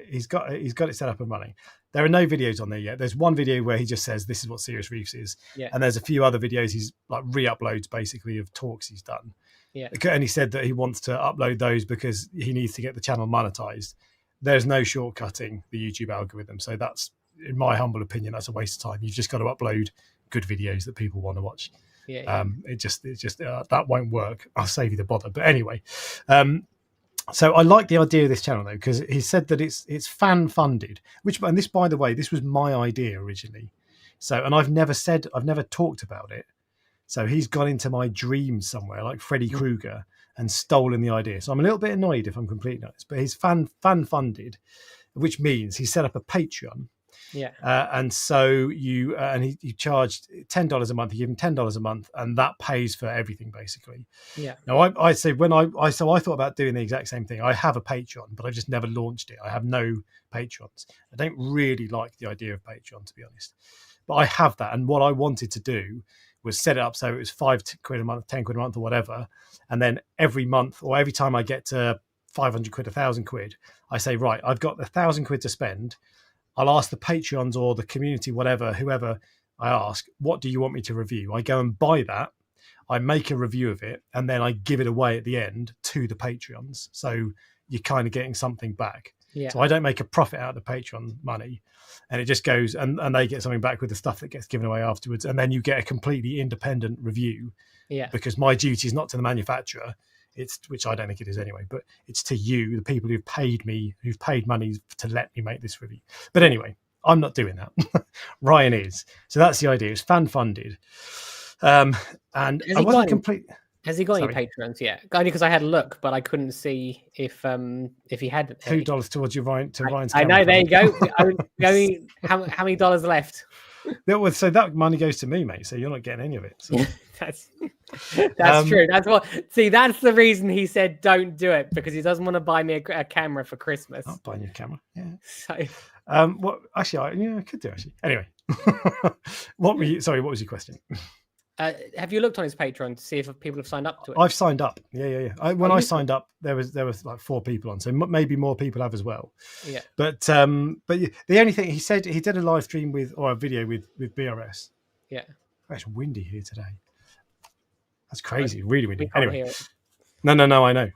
he's got it set up and running. There are no videos on there yet. There's one video where he just says this is what Serious Reefs is, and there's a few other videos he's like re-uploads basically of talks he's done. Yeah, and he said that he wants to upload those because he needs to get the channel monetized. There's no shortcutting the YouTube algorithm, so that's, in my humble opinion, that's a waste of time. You've just got to upload good videos that people want to watch. It just that won't work. I'll save you the bother. But anyway, so I like the idea of this channel though, because he said that it's fan funded. And this, by the way, this was my idea originally. So, and I've never talked about it. So he's gone into my dreams somewhere, like Freddy Krueger, and stolen the idea. So I'm a little bit annoyed, if I'm completely honest. But he's fan funded, which means he set up a Patreon. Yeah, and so you and he charged $10 a month. You give him $10 a month, and that pays for everything basically. Yeah. Now I say when I thought about doing the exact same thing. I have a Patreon, but I've just never launched it. I have no Patrons. I don't really like the idea of Patreon, to be honest. But I have that, and what I wanted to do was set it up so it was £5 a month, £10 a month, or whatever, and then every month or every time I get to 500 quid, 1,000 quid, I say, right, I've got 1,000 quid to spend. I'll ask the Patreons or the community, whoever I ask, what do you want me to review? I go and buy that. I make a review of it, and then I give it away at the end to the Patreons. So you're kind of getting something back. Yeah. So I don't make a profit out of the Patreon money, and it just goes and they get something back with the stuff that gets given away afterwards. And then you get a completely independent review. Yeah. Because my duty is not to the manufacturer. Which I don't think it is anyway, but it's to you, the people who've paid money to let me make this review. But anyway, I'm not doing that. Ryan is. So that's the idea. It's fan funded. And I wasn't complete. Has he got any patrons yet? Only because I had a look, but I couldn't see if he had $2 towards your Ryan's. I know. There you go. How many dollars left? So that money goes to me, mate. So you're not getting any of it. So. That's true. That's the reason he said don't do it, because he doesn't want to buy me a camera for Christmas. I'll buy you a camera. Yeah. So, I could do actually. Anyway, what was your question? Have you looked on his Patreon to see if people have signed up to it? I've signed up. Yeah. I signed up, there was like 4 people on, so maybe more people have as well. Yeah. But the only thing he said, he did a live stream or a video with BRS. Yeah. It's windy here today. That's crazy. Really windy. Anyway. No, I know.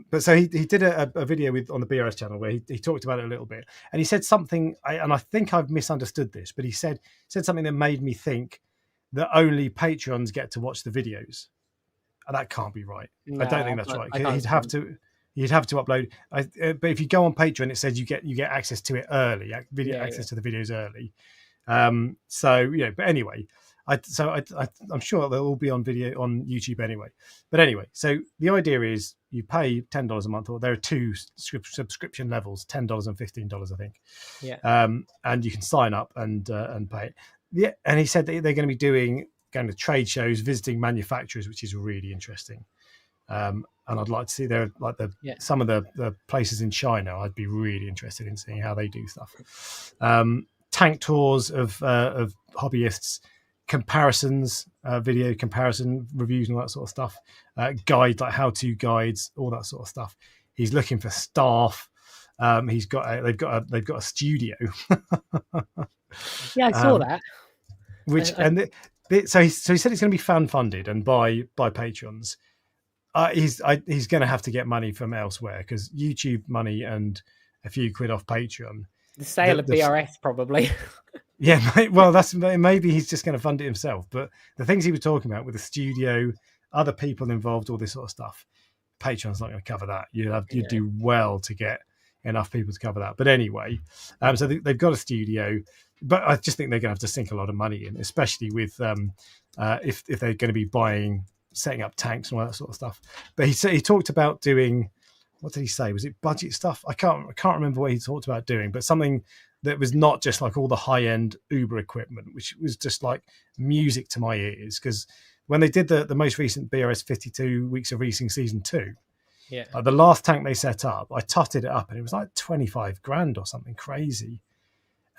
But so he did a video on the BRS channel where he talked about it a little bit, and he said something, and I think I've misunderstood this, but he said something that made me think that only patrons get to watch the videos. And that can't be right. No, I don't think that's right. I can't You'd have to upload. But if you go on Patreon, it says you get access to it early, access to the videos early. So but anyway, I'm sure they'll all be on video on YouTube anyway. But anyway, so the idea is you pay $10 a month, or there are two subscription levels, $10 and $15, I think. Yeah. And you can sign up and pay it. Yeah, and he said that they're going to be going to trade shows, visiting manufacturers, which is really interesting. And I'd like to see some of the places in China. I'd be really interested in seeing how they do stuff. Tank tours of hobbyists, comparisons, video comparison reviews, and all that sort of stuff. Guides, like how-to guides, all that sort of stuff. He's looking for staff. They've got a studio. Yeah, I saw that. So he said it's going to be fan funded and by patrons. He's going to have to get money from elsewhere, because YouTube money and a few quid off Patreon. The sale of BRS probably. Yeah, well, maybe he's just going to fund it himself. But the things he was talking about with the studio, other people involved, all this sort of stuff, Patreon's not going to cover that. You'd do well to get enough people to cover that. But anyway, so they've got a studio, but I just think they're going to have to sink a lot of money in, especially with if they're going to be setting up tanks and all that sort of stuff. But he talked about doing, what did he say? Was it budget stuff? I can't remember what he talked about doing, but something that was not just like all the high-end Uber equipment, which was just like music to my ears. Because when they did the most recent BRS 52 Weeks of Racing Season 2, the last tank they set up, I totted it up and it was like 25 grand or something crazy.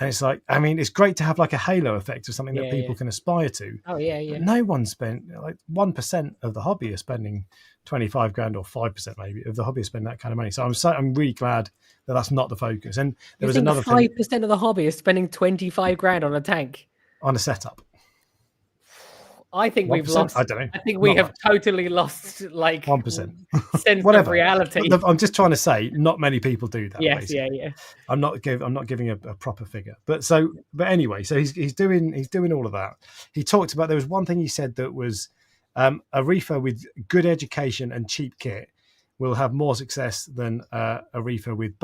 And it's like, I mean, it's great to have like a halo effect or something that people can aspire to. Oh, yeah. But no one spent, like 1% of the hobby are spending 25 grand, or 5% maybe of the hobby are spending that kind of money. So I'm really glad that that's not the focus. And there was another 5% of the hobby is spending 25 grand on a tank, on a setup. I think we've lost. I don't know. I think we have totally lost like 1% sense of reality. I'm just trying to say, not many people do that. Yes, basically. yeah. I'm not giving a proper figure, but anyway, so he's doing all of that. He talked about, there was one thing he said that was a reefer with good education and cheap kit will have more success than a reefer with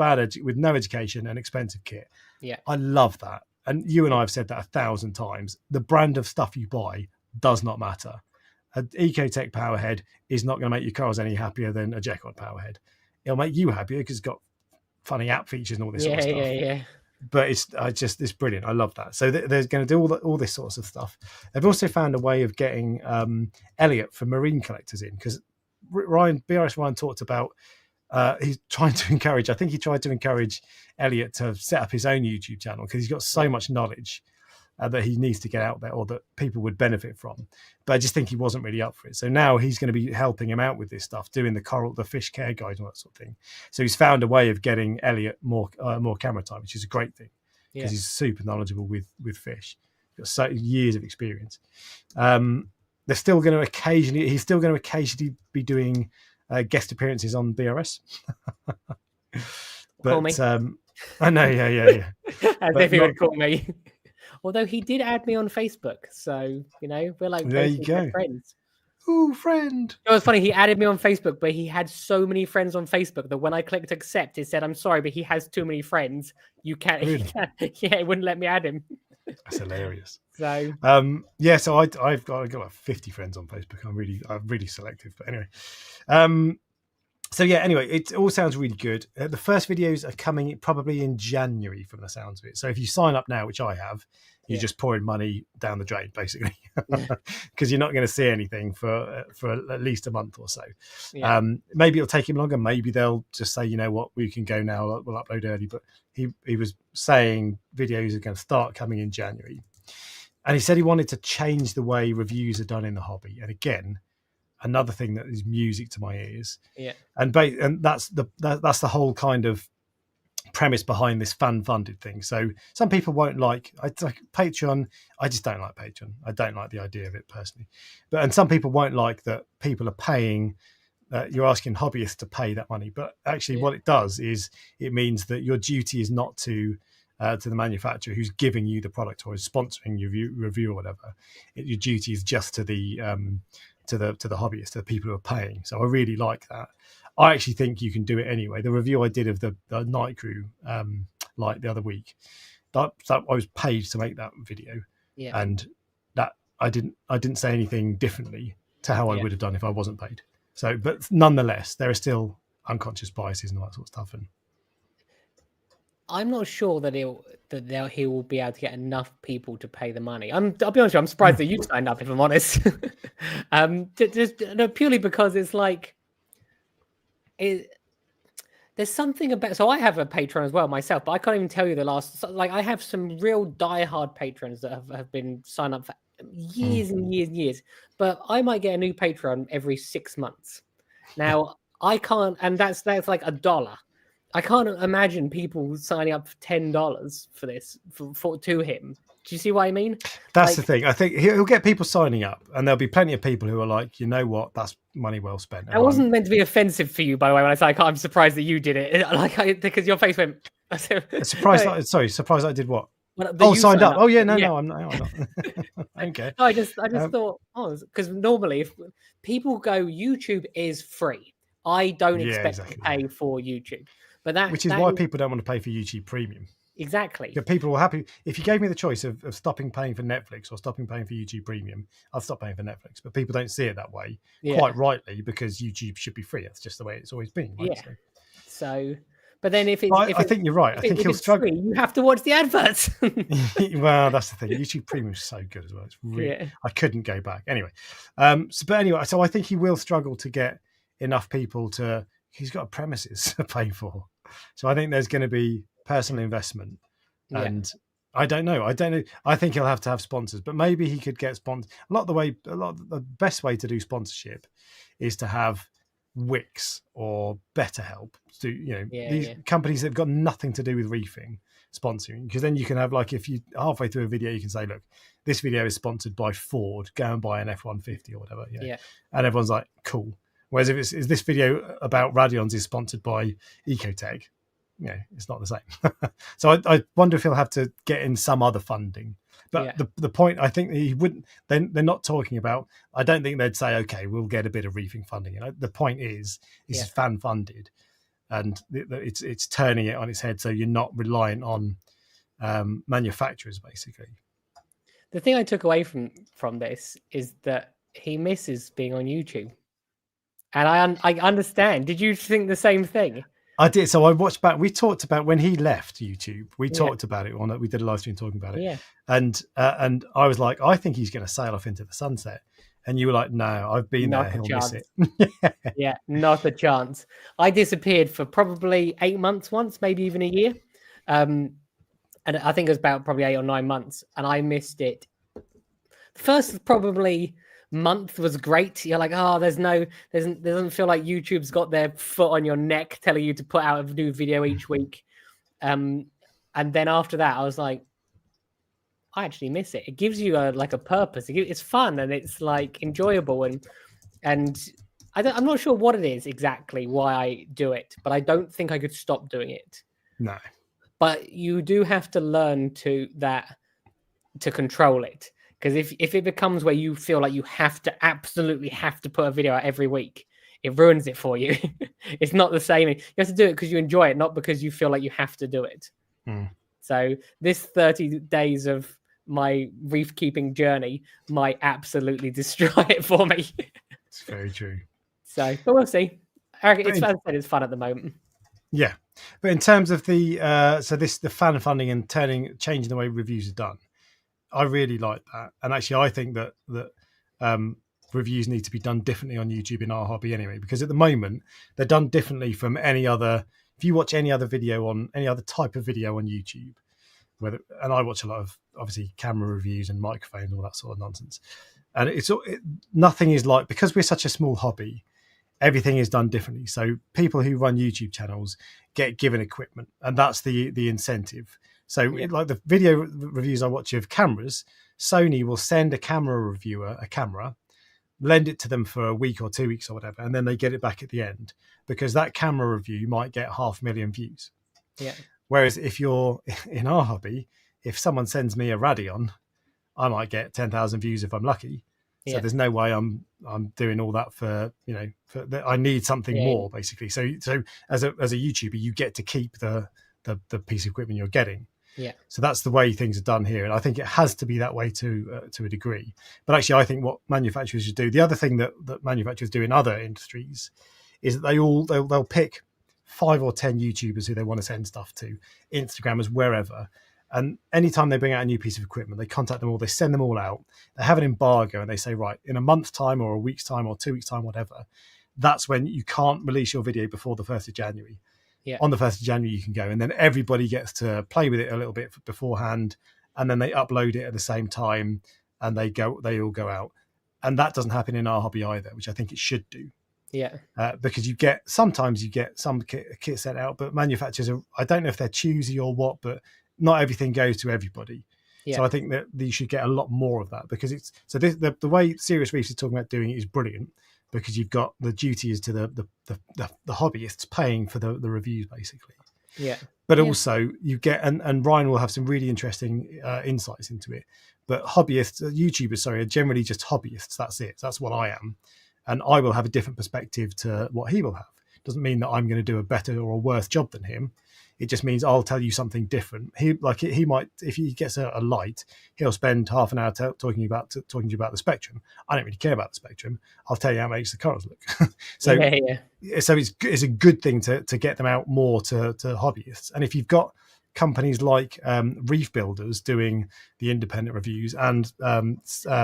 with no education and expensive kit. Yeah, I love that, and you and I have said that 1,000 times. The brand of stuff you buy does not matter. An Ecotech powerhead is not going to make your cars any happier than a Jecod powerhead. It'll make you happier because it's got funny app features and all this sort of stuff. Yeah. But it's brilliant. I love that. So they're going to do all this sorts of stuff. They've also found a way of getting Elliot from marine collectors in, because BRS Ryan talked about he's trying to encourage. I think he tried to encourage Elliot to set up his own YouTube channel because he's got so much knowledge that he needs to get out there, or that people would benefit from. But I just think he wasn't really up for it. So now he's going to be helping him out with this stuff, doing the fish care guide and all that sort of thing. So he's found a way of getting Elliot more camera time, which is a great thing, because he's super knowledgeable with fish. He's got years of experience. He's still going to occasionally be doing guest appearances on BRS. But call me. I know, yeah. As if he would call me. Although he did add me on Facebook, so we're like, there you go, friends. Ooh, friend. It was funny. He added me on Facebook, but he had so many friends on Facebook that when I clicked accept, it said, "I'm sorry, but he has too many friends. You can't." Really? Yeah, it wouldn't let me add him. That's hilarious. So so I've got like 50 friends on Facebook. I'm really selective, but anyway. So yeah, anyway, it all sounds really good. The first videos are coming probably in January from the sounds of it. So if you sign up now, which I have, you're just pouring money down the drain, basically, because you're not going to see anything for at least a month or so. Yeah. Maybe it'll take him longer. Maybe they'll just say, you know what, we can go now. We'll upload early. But he was saying videos are going to start coming in January. And he said he wanted to change the way reviews are done in the hobby. And again, another thing that is music to my ears. Yeah. And that's the whole kind of premise behind this fan-funded thing. So some people won't like Patreon. I just don't like Patreon. I don't like the idea of it personally. And some people won't like that people are paying. You're asking hobbyists to pay that money. But actually, what it does is it means that your duty is not to to the manufacturer who's giving you the product or is sponsoring your review or whatever. Your duty is just to the hobbyists, to the people who are paying. So I really like that. I actually think you can do it anyway. The review I did of the Nicrew like the other week, that I was paid to make that video, and that I didn't say anything differently to how I would have done if I wasn't paid. So, but nonetheless, there are still unconscious biases and all that sort of stuff. And I'm not sure that he will be able to get enough people to pay the money. I'll be honest with you, I'm surprised that you signed up, if I'm honest. Just purely because it's like there's something about. So I have a Patreon as well myself, but I can't even tell you the last. Like I have some real diehard patrons that have been signed up for years and years and years. But I might get a new Patreon every 6 months. Now I can't, and that's like $1. I can't imagine people signing up for $10 for this to him. Do you see what I mean? That's the thing. I think he'll get people signing up, and there'll be plenty of people who are like, you know what, that's money well spent. It wasn't meant to be offensive for you, by the way. When I say I'm surprised that you did it, because your face went. Surprised that I did what? Signed up. Oh yeah, no, I'm not. Okay. No, I just thought, because normally if people go, YouTube is free. I don't expect to pay for YouTube. But which is why people don't want to pay for YouTube Premium. Exactly. People are happy. If you gave me the choice of stopping paying for Netflix or stopping paying for YouTube Premium, I'd stop paying for Netflix. But people don't see it that way, quite rightly, because YouTube should be free. That's just the way it's always been. Right? Yeah. So, but then if I think you're right. I think he'll struggle. Free, you have to watch the adverts. Well, that's the thing. YouTube Premium is so good as well. It's really, I couldn't go back anyway. So I think he will struggle to get enough people to. He's got premises to pay for, so I think there's going to be personal investment, and I don't know. I think he'll have to have sponsors, but maybe he could get sponsors. The best way to do sponsorship is to have Wix or BetterHelp. These companies that have got nothing to do with reefing sponsoring, because then you can have, like, if you halfway through a video, you can say, look, this video is sponsored by Ford. Go and buy an F-150 or whatever. And everyone's like, cool. Whereas if is this video about Radions is sponsored by Ecotech, it's not the same. So I wonder if he'll have to get in some other funding. But the point, I think he wouldn't. They're not talking about. I don't think they'd say, okay, we'll get a bit of reefing funding. The point is, this is fan funded, and it's turning it on its head. So you're not reliant on manufacturers, basically. The thing I took away from this is that he misses being on YouTube. And I understand. Did you think the same thing? I did. So I watched back. We talked about when he left YouTube. We talked about it on. We did a live stream talking about it. Yeah. And I was like, I think he's going to sail off into the sunset. And you were like, no, I've been there. He'll miss it. Yeah, not a chance. I disappeared for probably 8 months once, maybe even a year. And I think it was about probably 8 or 9 months, and I missed it. The first probably month was great. You're like, doesn't feel like YouTube's got their foot on your neck telling you to put out a new video each week. And then after that, I was like, I actually miss it. It gives you a purpose. It's fun and it's like enjoyable, and I'm not sure what it is exactly why I do it, but I don't think I could stop doing it. No, but you do have to learn to control it. Because if it becomes where you feel like you absolutely have to put a video out every week, it ruins it for you. It's not the same. You have to do it because you enjoy it, not because you feel like you have to do it. So this 30 days of my reef keeping journey might absolutely destroy it for me. It's very true. So, but we'll see. It's fun at the moment. Yeah, but in terms of the fan funding and changing the way reviews are done, I really like that, and actually, I think that reviews need to be done differently on YouTube in our hobby anyway. Because at the moment, they're done differently from any other. If you watch any other video on any other type of video on YouTube, and I watch a lot of obviously camera reviews and microphones, all that sort of nonsense, and nothing is like, because we're such a small hobby, everything is done differently. So people who run YouTube channels get given equipment, and that's the incentive. So like the video reviews I watch of cameras, Sony will send a camera reviewer a camera, lend it to them for a week or 2 weeks or whatever, and then they get it back at the end, because that camera review might get 500,000 views. Yeah. Whereas if you're in our hobby, if someone sends me a Radion, I might get 10,000 views if I'm lucky. So there's no way I'm doing all that for, I need something more basically. So as a YouTuber, you get to keep the piece of equipment you're getting. Yeah. So that's the way things are done here, and I think it has to be that way to a degree. But actually, I think what manufacturers should do, the other thing that manufacturers do in other industries, is that they'll pick 5 or 10 YouTubers who they want to send stuff to, Instagrammers, wherever. And anytime they bring out a new piece of equipment, they contact them all, they send them all out, they have an embargo, and they say, right, in a month's time or a week's time or 2 weeks' time, whatever, that's when you can't release your video before the 1st of January. Yeah. On the 1st of January, you can go, and then everybody gets to play with it a little bit beforehand, and then they upload it at the same time, and they all go out. And that doesn't happen in our hobby either, which I think it should do. Yeah. Because sometimes you get some kit sent out, but manufacturers I don't know if they're choosy or what, but not everything goes to everybody. Yeah. So I think that you should get a lot more of that, because the way Serious Reefs is talking about doing it is brilliant, because you've got the duty is to the hobbyists paying for the reviews basically. Yeah. But also you get, and Ryan will have some really interesting insights into it, but YouTubers are generally just hobbyists. That's it. That's what I am. And I will have a different perspective to what he will have. Doesn't mean that I'm going to do a better or a worse job than him. It just means I'll tell you something different. He might, if he gets a light, he'll spend half an hour talking to you about the spectrum. I don't really care about the spectrum. I'll tell you how it makes the corals look. So it's a good thing to get them out more to hobbyists. And if you've got companies like Reef Builders doing the independent reviews and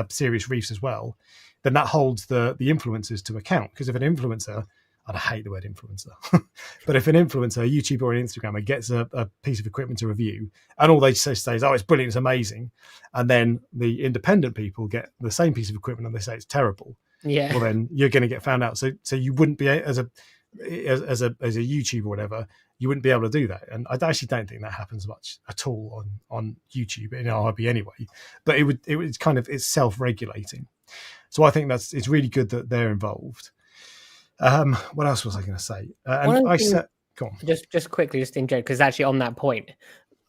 Serious Reefs as well, then that holds the influencers to account. Because if an influencer, and I hate the word influencer, but if an influencer, a YouTuber or an Instagrammer gets a piece of equipment to review, and all they say is, oh, it's brilliant, it's amazing, and then the independent people get the same piece of equipment and they say it's terrible, well, then you're going to get found out. So you wouldn't be, as a YouTuber or whatever, you wouldn't be able to do that. And I actually don't think that happens much at all on YouTube in our hobby anyway. But it's self-regulating. So I think it's really good that they're involved. What else was I going to say? Go on. Just quickly, just in general, because actually on that point,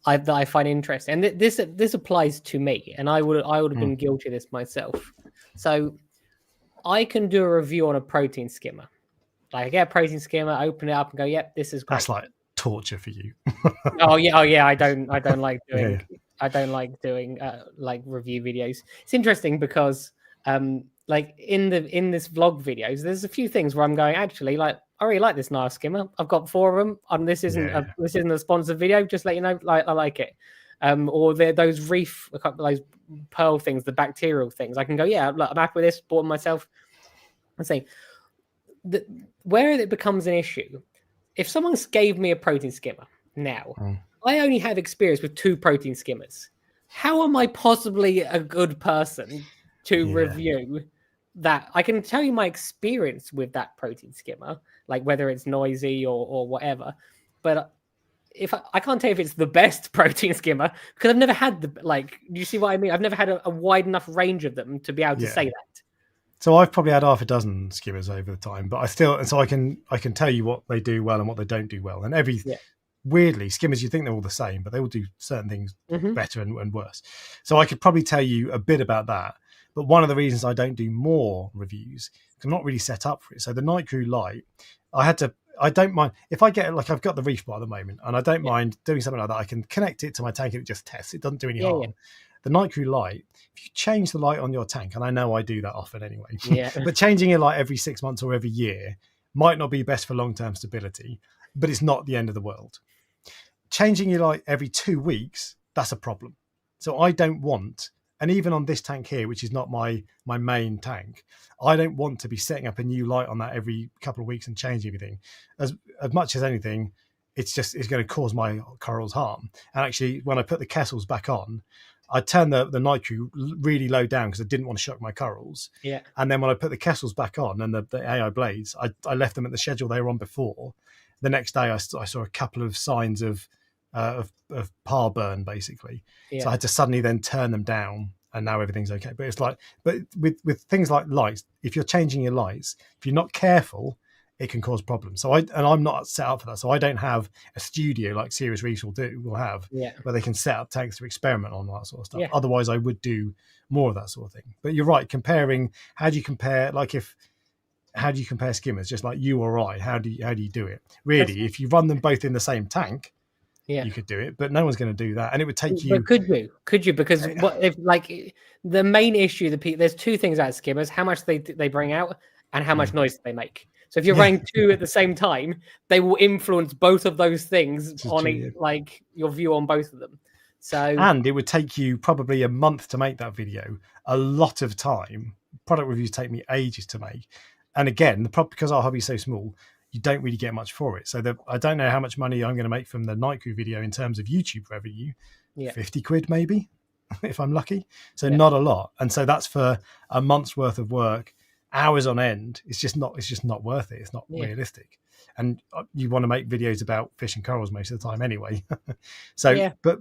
I find interesting, and this applies to me, and I would have been guilty of this myself. So I can do a review on a protein skimmer. Like I get a protein skimmer, open it up, and go, "Yep, this is great." That's like torture for you. Oh yeah. I don't like doing. Yeah. I don't like doing like review videos. It's interesting because like in this vlog videos, there's a few things where I'm going, actually, like I really like this Nile skimmer. I've got 4 of them, and this isn't a sponsored video. Just let you know, like I like it. Or those reef, those pearl things, the bacterial things. I can go, yeah, look, I'm happy with this. Bought them myself. I'm saying where it becomes an issue, if someone gave me a protein skimmer now, I only have experience with 2 protein skimmers. How am I possibly a good person to review that? I can tell you my experience with that protein skimmer, like whether it's noisy or whatever, but if I can't tell you if it's the best protein skimmer, because I've never had you see what I mean? I've never had a wide enough range of them to be able to say that. So I've probably had half a dozen skimmers over the time, but I can tell you what they do well and what they don't do well. And weirdly, skimmers, you think they're all the same, but they will do certain things better and worse. So I could probably tell you a bit about that. But one of the reasons I don't do more reviews, because I'm not really set up for it. So the Nicrew light, I don't mind if I get I've got the Reef Bar at the moment, and I don't mind doing something like that. I can connect it to my tank and it just tests. It doesn't do any harm. The Nicrew light, if you change the light on your tank, and I know I do that often anyway, but changing a light every 6 months or every year might not be best for long-term stability, but it's not the end of the world. Changing your light every 2 weeks, that's a problem. So I don't want, and even on this tank here, which is not my main tank, I don't want to be setting up a new light on that every couple of weeks and changing everything. As much as anything, it's going to cause my corals harm. And actually, when I put the Kessels back on, I turned the Nicrew really low down because I didn't want to shock my corals. Yeah. And then when I put the Kessels back on and the AI blades, I left them at the schedule they were on before. The next day, I saw a couple of signs of par burn, basically. Yeah. So I had to suddenly then turn them down, and now everything's okay. But it's with things like lights, if you're changing your lights, if you're not careful, it can cause problems. So I'm not set up for that. So I don't have a studio like Serious Reefs will have, where they can set up tanks to experiment on that sort of stuff. Otherwise, I would do more of that sort of thing. But you're right. How do you compare? How do you compare skimmers? Just like you or I, how do you do it? Really, if you run them both in the same tank, you could do it, but no one's going to do that, and it would take you. But could you? Because what if the main issue? There's two things about skimmers: how much they bring out and how much noise they make. So if you're running two at the same time, they will influence both of those things on your view on both of them. So and it would take you probably a month to make that video. A lot of time. Product reviews take me ages to make. And again, because our hobby is so small, you don't really get much for it. So I don't know how much money I'm going to make from the Nicrew video in terms of YouTube revenue. 50 quid maybe, if I'm lucky. So not a lot. And so that's for a month's worth of work, hours on end. It's just not worth it. It's not realistic. And you want to make videos about fish and corals most of the time anyway. So, but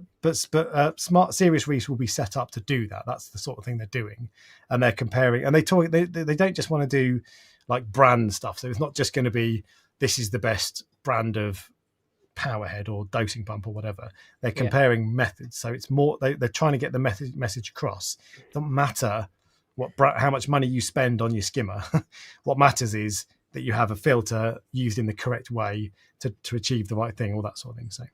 smart Serious Reefs will be set up to do that. That's the sort of thing they're doing, and they're comparing. And they don't just want to do like brand stuff. So it's not just going to be this is the best brand of powerhead or dosing pump or whatever. They're comparing methods. So it's more they're trying to get the message across. It doesn't matter how much money you spend on your skimmer. What matters is that you have a filter used in the correct way to achieve the right thing, all that sort of thing. So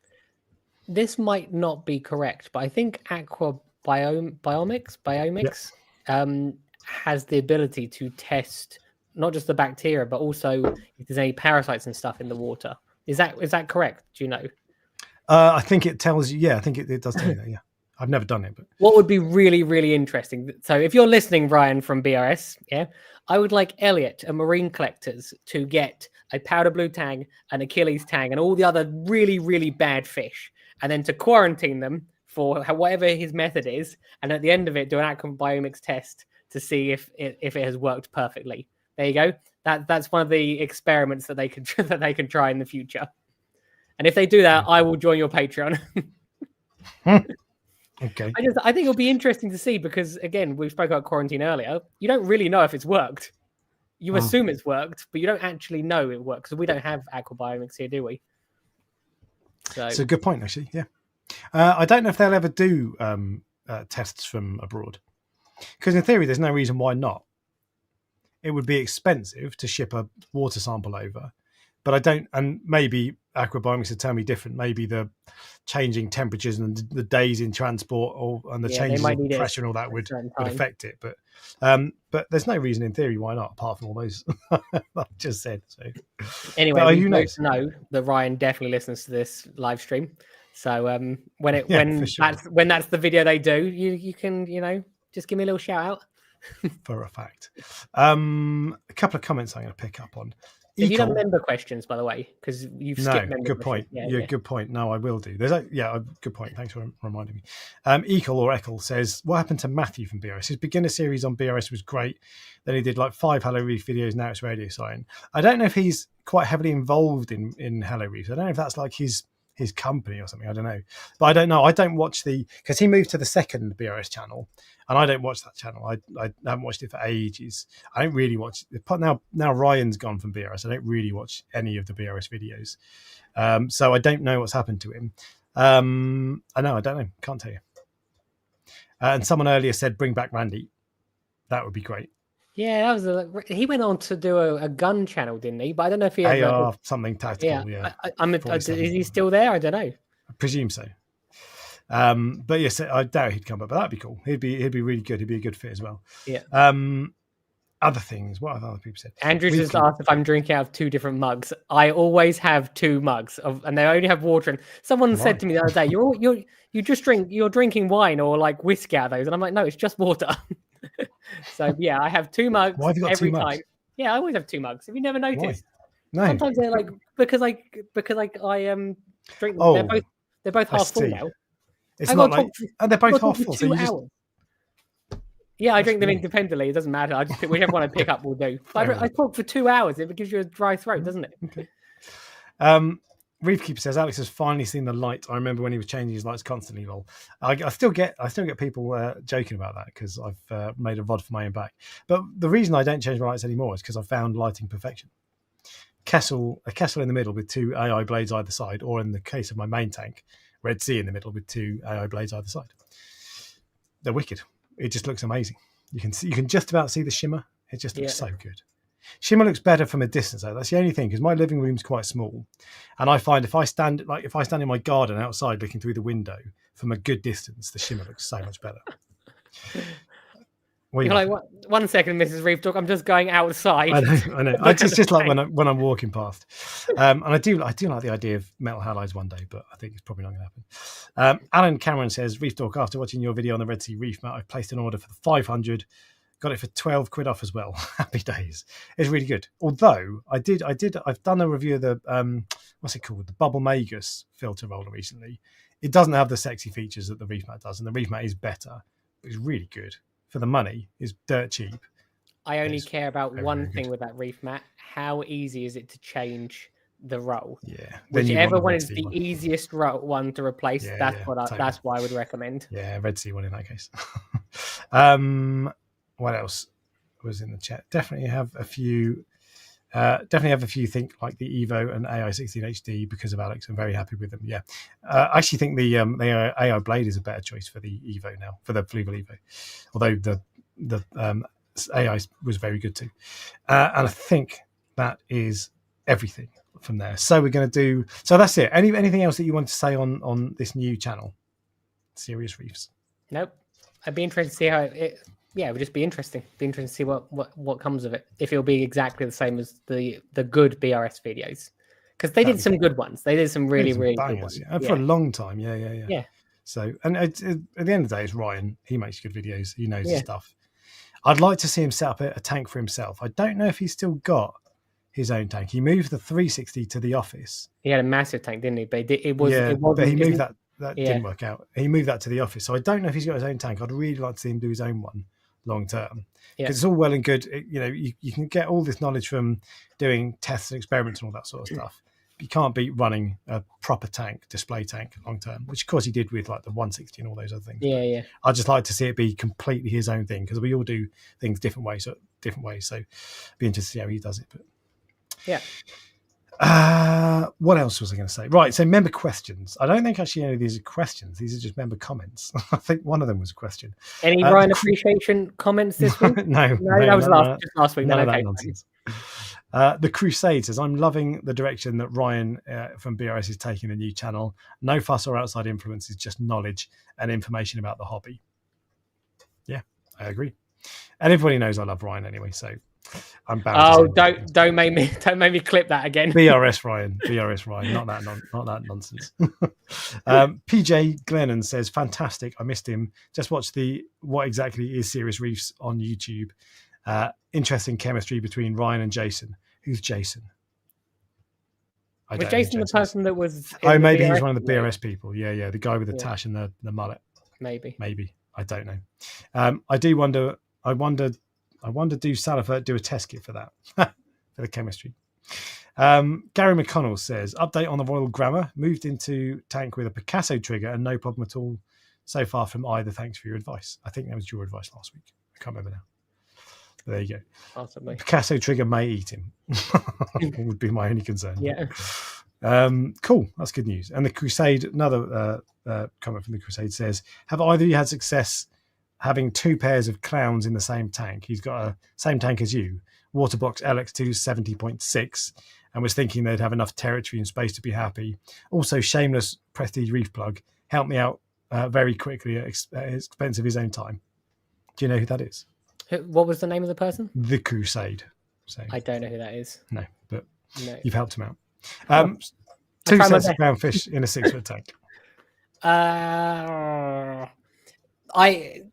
this might not be correct, but I think Biomics has the ability to test not just the bacteria, but also if there's any parasites and stuff in the water. Is that correct? Do you know? I think it tells you. Yeah, I think it does tell you that. Yeah, I've never done it, but what would be really, really interesting. So if you're listening, Ryan from BRS, I would like Elliot and Marine Collectors to get a powder blue tang, an Achilles tang, and all the other really, really bad fish, and then to quarantine them for whatever his method is, and at the end of it, do an aqua biomics test to see if it has worked perfectly. There you go. That's one of the experiments that they can try in the future. And if they do that, I will join your Patreon. Okay. I think it'll be interesting to see because again, we spoke about quarantine earlier. You don't really know if it's worked. You assume it's worked, but you don't actually know it works. So we don't have aquabiomics here, do we? So it's a good point, actually. Yeah. I don't know if they'll ever do tests from abroad, because in theory, there's no reason why not. It would be expensive to ship a water sample over, but I don't. And maybe aquabiomics would tell me different. Maybe the changing temperatures and the days in transport and the changes in pressure and all that would affect it. But there's no reason in theory why not, apart from all those I've just said. So anyway, we both know that Ryan definitely listens to this live stream. So when that's the video they do, you can just give me a little shout out. For a fact. A couple of comments I'm going to pick up on. Have you done member questions, by the way? Because you've skipped member good point. Good point. No, I will do. There's good point. Thanks for reminding me. Ekel says, what happened to Matthew from BRS? His beginner series on BRS was great. Then he did like 5 Hello Reef videos. Now it's Radio Science. I don't know if he's quite heavily involved in Hello Reef. I don't know if that's like his company or something. I don't know. But I don't know. I don't watch because he moved to the second BRS channel, and I don't watch that channel. I haven't watched it for ages. I don't really watch it. Now Ryan's gone from BRS. I don't really watch any of the BRS videos. So I don't know what's happened to him. I don't know. Can't tell you. And someone earlier said, bring back Randy. That would be great. Yeah, he went on to do a gun channel, didn't he? But I don't know if he had AR something tactical. Yeah. Is he still there? I don't know. I presume so. But yes, I doubt he'd come back. But that'd be cool. He'd be really good. He'd be a good fit as well. Yeah. Other things. What have other people said? Andrew just asked if I'm drinking out of 2 different mugs. I always have 2 mugs, and they only have water. And someone said to me the other day, "You're drinking wine or like whiskey out of those," and I'm like, "No, it's just water." So yeah, I have 2 mugs. Why have you got every 2 mugs? time. Yeah, I always have 2 mugs. Have you never noticed? Why? No. Sometimes they're like because I drink them. Oh, they're both half full now. It's not like they're both half full. So you just... Yeah, I drink them independently. It doesn't matter. I just pick whichever one I pick up will do. But I talk for 2 hours. It gives you a dry throat, doesn't it? Okay. Reefkeeper says Alex has finally seen the light. I remember when he was changing his lights constantly. Lol. I still get people joking about that because I've made a VOD for my own back. But the reason I don't change my lights anymore is because I've found lighting perfection. kessel in the middle with 2 AI blades either side, or in the case of my main tank, Red Sea in the middle with 2 AI blades either side. They're wicked. It just looks amazing. You can just about see the shimmer. It just looks so good. Shimmer looks better from a distance though. That's the only thing, because my living room's quite small, and I find if I stand in my garden outside looking through the window from a good distance, the shimmer looks so much better. You're like, 1 second, Mrs. Reef Dork, I'm just going outside. I know. It's just like when I'm walking past. And I do like the idea of metal halides one day, but I think it's probably not going to happen. Alan Cameron says, Reef Dork, after watching your video on the Red Sea Reef mat, I've placed an order for the 500. Got it for 12 quid off as well. Happy days. It's really good. Although I've done a review of the what's it called, the Bubble Magus filter roller recently. It doesn't have the sexy features that the Reef mat does, and the Reef mat is better. It's really good for the money. It's dirt cheap. I only care about one thing with that Reef mat: how easy is it to change the roll? Yeah, whichever one is the easiest one to replace. Yeah, that's totally. That's what I would recommend. Yeah, Red Sea one in that case. What else was in the chat? Definitely have a few think like the Evo and AI16 HD because of Alex. I'm very happy with them. Yeah, I actually think the AI Blade is a better choice for the Evo now, for the Fluval Evo, although the AI was very good too. And I think that is everything from there. So we're going to do. So that's it. Anything else that you want to say on this new channel, Serious Reefs? Nope. I'd be interested to see how it. Yeah, it would just be interesting. Be interesting to see what comes of it. If it'll be exactly the same as the good BRS videos, because they did some good ones. They did some really good ones. Yeah. For a long time. Yeah. So, and at the end of the day, it's Ryan. He makes good videos. He knows his stuff. I'd like to see him set up a tank for himself. I don't know if he's still got his own tank. He moved the 360 to the office. He had a massive tank, didn't he? But but he moved that. That didn't work out. He moved that to the office. So I don't know if he's got his own tank. I'd really like to see him do his own one long term, because it's all well and good. You can get all this knowledge from doing tests and experiments and all that sort of stuff. But you can't beat running a proper tank, display tank long term, which of course he did with like the 160 and all those other things. Yeah. I'd just like to see it be completely his own thing, because we all do things different ways. So be interested to see how he does it. But yeah. What else was I going to say? Right, so member questions. I don't think actually any of these are questions. These are just member comments. I think one of them was a question. Any Ryan appreciation comments this week? No, that was last week. None of that nonsense. The Crusade says, I'm loving the direction that Ryan from BRS is taking the new channel. No fuss or outside influences, just knowledge and information about the hobby. Yeah, I agree. And everybody knows I love Ryan anyway, so I'm bound. Don't make me clip that again. BRS Ryan, not that nonsense. PJ Glennon says, fantastic. I missed him. Just watched what exactly is Serious Reefs on YouTube. Interesting chemistry between Ryan and Jason. Who's Jason? Was Jason the person that was? Maybe he's one of the BRS people. Yeah, the guy with the tash and the mullet. Maybe. I don't know. I do wonder. I wonder, do Salifert do a test kit for that? For the chemistry. Gary McConnell says, update on the Royal Grammar. Moved into tank with a Picasso trigger and no problem at all so far from either. Thanks for your advice. I think that was your advice last week. I can't remember now. But there you go. Possibly. Picasso trigger may eat him. Would be my only concern. Yeah. Cool. That's good news. And the Crusade, another comment from the Crusade says, have either of you had success having 2 pairs of clowns in the same tank? He's got a same tank as you, Waterbox LX2 70.6, and was thinking they'd have enough territory and space to be happy. Also, shameless Prestige Reef plug, help me out very quickly at expense of his own time. Do you know who that is? What was the name of the person? The Crusade. So, I don't know who that is. No, but you've helped him out. 2 sets of clownfish in a 6-foot tank.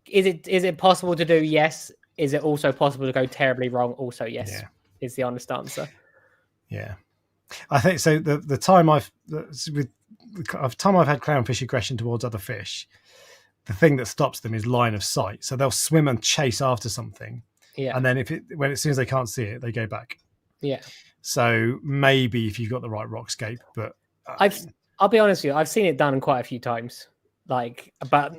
Is it possible to do? Yes. Is it also possible to go terribly wrong? Also, yes. Is the honest answer. Yeah, I think so. The time I've had clownfish aggression towards other fish, the thing that stops them is line of sight. So they'll swim and chase after something, and then as soon as they can't see it, they go back. Yeah. So maybe if you've got the right rockscape, but I'll be honest with you, I've seen it done quite a few times. But I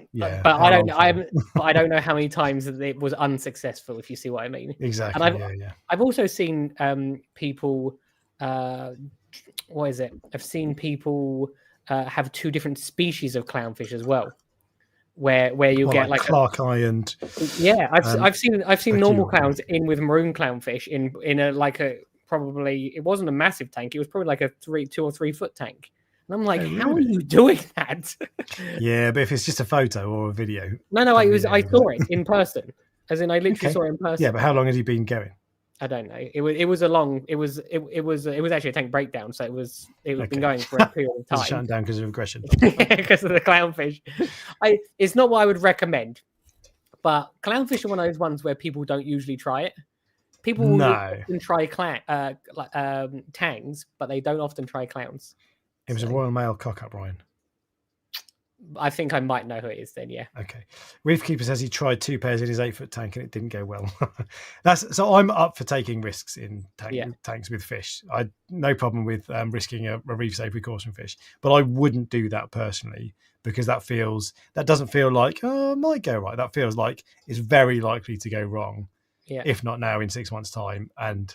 don't know how many times it was unsuccessful, if you see what I mean. Exactly. And I've also seen people what is it? I've seen people have two different species of clownfish as well, where you get like Clark Eye and I've seen normal Q. clowns in with maroon clownfish in a like a probably it wasn't a massive tank, it was probably like a 2 or 3 foot tank. And I'm like, how are you doing that? Yeah, but if it's just a photo or a video. No, I saw it in person. As in I literally saw it in person. Yeah, but how long has he been going? I don't know. It was actually a tank breakdown, so it was been going for a period of time. Shutting down because of aggression. Because of the clownfish. It's not what I would recommend, but clownfish are one of those ones where people don't usually try it. People will often try tangs, but they don't often try clowns. It was a Royal Mail cock-up, Ryan. I think I might know who it is then, yeah. Okay. Reef Keeper says he tried 2 pairs in his 8-foot tank and it didn't go well. So I'm up for taking risks in tanks with fish. I no problem with risking a reef safe precaution fish, but I wouldn't do that personally because that doesn't feel like, oh, it might go right. That feels like it's very likely to go wrong. Yeah. If not now, in 6 months' time. And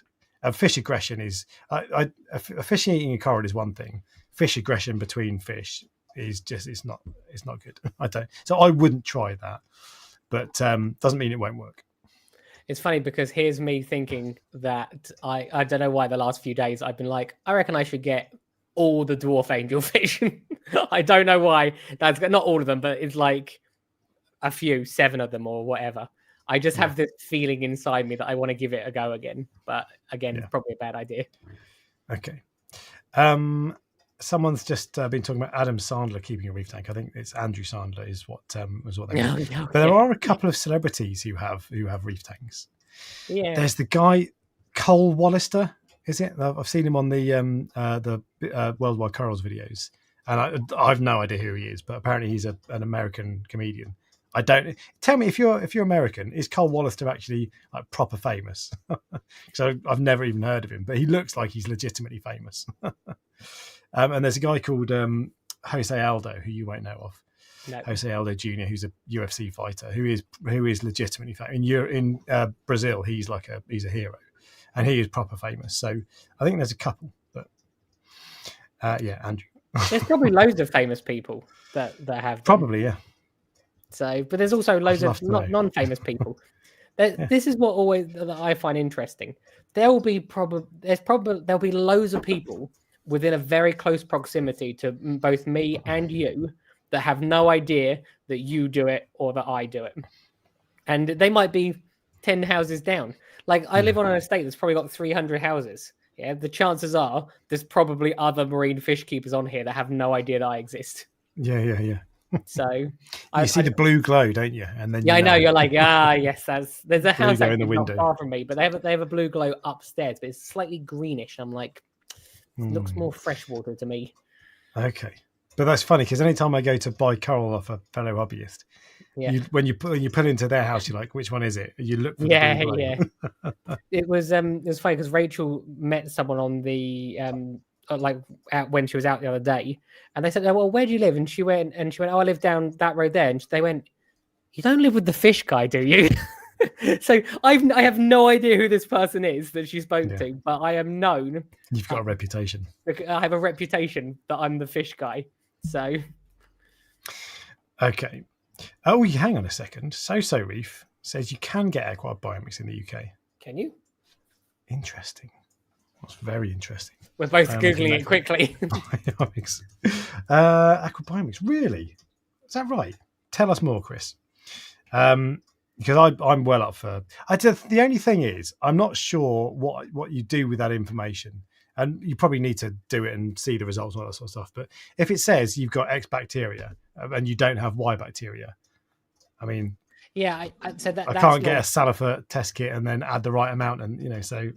fish aggression is a fish eating a coral is one thing. Fish aggression between fish is just it's not good. So I wouldn't try that, but doesn't mean it won't work. It's funny because here's me thinking that I don't know why the last few days I've been like, I reckon I should get all the dwarf angelfish. I don't know why. That's not all of them, but it's like a few, 7 of them or whatever. I just have this feeling inside me that I want to give it a go again, but again, probably a bad idea. Okay. Someone's just been talking about Adam Sandler keeping a reef tank. I think it's Andrew Sandler is what they mean. But there are a couple of celebrities who have reef tanks. Yeah. There's the guy Cole Wallister, is it? I've seen him on the Worldwide Corals videos, and I've no idea who he is, but apparently he's an American comedian. I don't tell me if you're American, is Cole Wallister actually like proper famous? So I've never even heard of him, but he looks like he's legitimately famous. And there's a guy called Jose Aldo, who you won't know of. No. Jose Aldo Jr., who's a UFC fighter, who is legitimately famous. In Brazil, he's a hero, and he is proper famous. So I think there's a couple, but Andrew. There's probably loads of famous people that have them. Probably, yeah. So, but there's also loads of non-famous people. This is what always that I find interesting. There'll be loads of people within a very close proximity to both me and you that have no idea that you do it or that I do it. And they might be 10 houses down. Like I live on an estate that's probably got 300 houses. Yeah, the chances are there's probably other marine fish keepers on here that have no idea that I exist. Yeah. So you see the blue glow, don't you? And then I know you're like, yes, there's a house in the window not far from me, but they have a blue glow upstairs, but it's slightly greenish. I'm like, looks more freshwater to me. Okay, but that's funny because anytime I go to buy coral off a fellow hobbyist, when you put into their house, you're like, which one is it? You look for the blue glow. It was funny because Rachel met someone on the when she was out the other day, and they said, "Oh, well, where do you live?" And she went, "Oh, I live down that road there." And they went, "You don't live with the fish guy, do you?" So I have no idea who this person is that she spoke to, but I am known. You've got a reputation. I have a reputation that I'm the fish guy. So, okay. Oh, hang on a second. So Reef says you can get aqua biomix in the UK. Can you? Interesting. That's very interesting. We're both Googling it quickly. Aqua biomix, really? Is that right? Tell us more, Chris. Because I'm well up for. The only thing is, I'm not sure what you do with that information, and you probably need to do it and see the results and all that sort of stuff. But if it says you've got X bacteria and you don't have Y bacteria, I mean, I said that I can't get a Salifert test kit and then add the right amount, and so.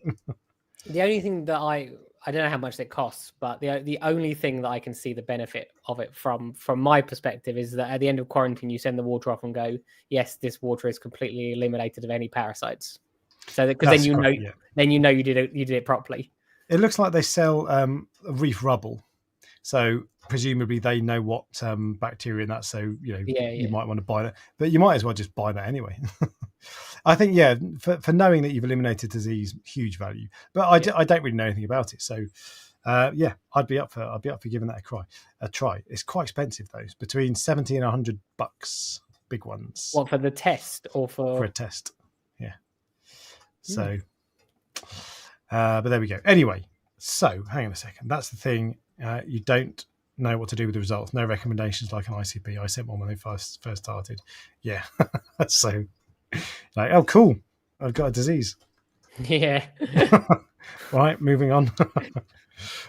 The only thing that I don't know how much it costs, but the only thing that I can see the benefit of it from my perspective is that at the end of quarantine, you send the water off and go, yes, this water is completely eliminated of any parasites. So because then you know you did it properly. It looks like they sell reef rubble. So presumably they know what bacteria in that. So Yeah, you might want to buy that, but you might as well just buy that anyway. I think for knowing that you've eliminated disease, huge value. But I don't really know anything about it, so I'd be up for giving that a try. It's quite expensive though. It's between $70 and $100, big ones. What, for the test or for a test? Yeah. So, but there we go. Anyway, so hang on a second. That's the thing. You don't know what to do with the results. No recommendations like an ICP. I sent one when they first started. Yeah. So, like, oh, cool. I've got a disease. Yeah. Right, moving on.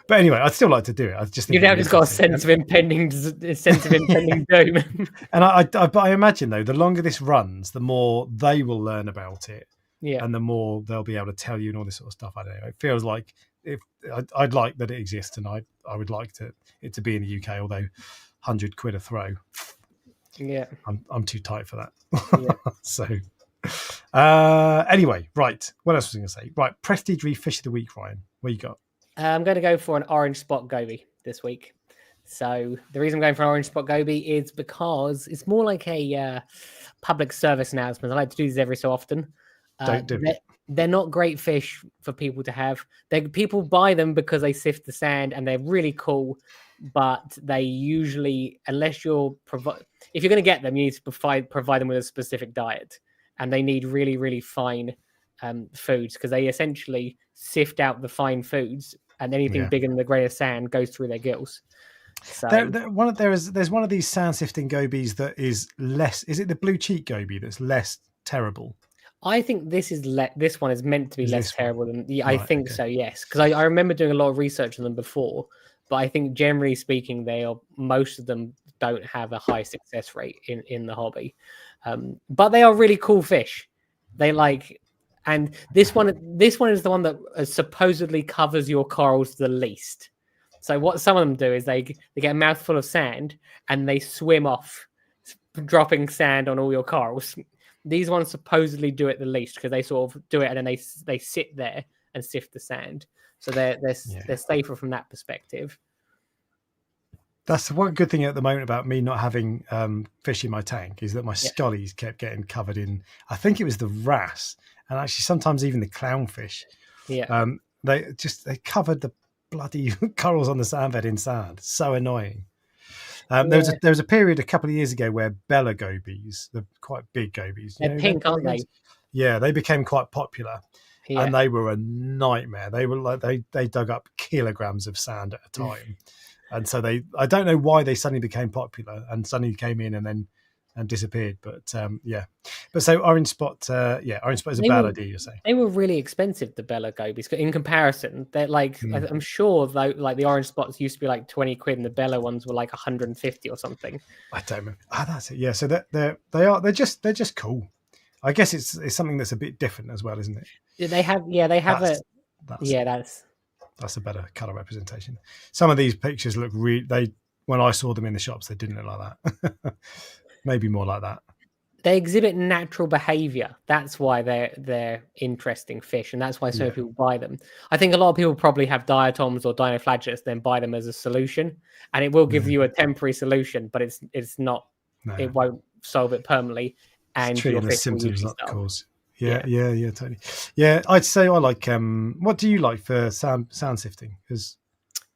But anyway, I'd still like to do it. I just think you've now just got a sense of impending doom. And I imagine though, the longer this runs, the more they will learn about it. Yeah. And the more they'll be able to tell you and all this sort of stuff. I don't know. It feels like if I'd like that it exists, and I would like it to be in the UK. Although £100 a throw. Yeah. I'm too tight for that. Yeah. So. Anyway, right. What else was I going to say? Right, Prestige Reef Fish of the Week, Ryan. What you got? I'm going to go for an orange spot goby this week. So the reason I'm going for an orange spot goby is because it's more like a public service announcement. I like to do this every so often. Don't do it. They're not great fish for people to have. People buy them because they sift the sand and they're really cool. But they usually, unless if you're going to get them, you need to provide them with a specific diet. And they need really, really fine foods because they essentially sift out the fine foods, and anything bigger than the grain of sand goes through their gills. So there's one of these sand sifting gobies that is less. Is it the blue cheek goby that's less terrible? I think this one is meant to be less terrible than. Yeah, right, I think so. Yes, because I remember doing a lot of research on them before, but I think generally speaking, most of them don't have a high success rate in the hobby. But they are really cool fish. And this one is the one that supposedly covers your corals the least. So what some of them do is they get a mouthful of sand and they swim off, dropping sand on all your corals. These ones supposedly do it the least because they sort of do it and then they sit there and sift the sand. So they're safer from that perspective. That's one good thing at the moment about me not having fish in my tank is that my scullies kept getting covered in, I think it was the wrasse, and actually sometimes even the clownfish. Yeah. They covered the bloody corals on the sand bed in sand. So annoying. There was a period a couple of years ago where Bella gobies, the quite big gobies, they're pink, aren't they? Yeah, they became quite popular. Yeah. And they were a nightmare. They were like they dug up kilograms of sand at a time. And so I don't know why they suddenly became popular and suddenly came in and disappeared. But but so orange spot is a bad idea. You're saying they were really expensive, the Bella gobies. In comparison, they're like I'm sure though, like the orange spots used to be like £20, and the Bella ones were like 150 or something. I don't remember. That's it. Yeah, so they're just cool. I guess it's something that's a bit different as well, isn't it? They have that's a better colour representation. Some of these pictures look when I saw them in the shops, they didn't look like that. Maybe more like that. They exhibit natural behaviour. That's why they're interesting fish, and that's why so many people buy them. I think a lot of people probably have diatoms or dinoflagellates, then buy them as a solution, and it will give you a temporary solution, but it's not. No. It won't solve it permanently, and your fish symptoms, not the cause. Yeah, totally. Yeah, I'd say I like. What do you like for sand sifting? Because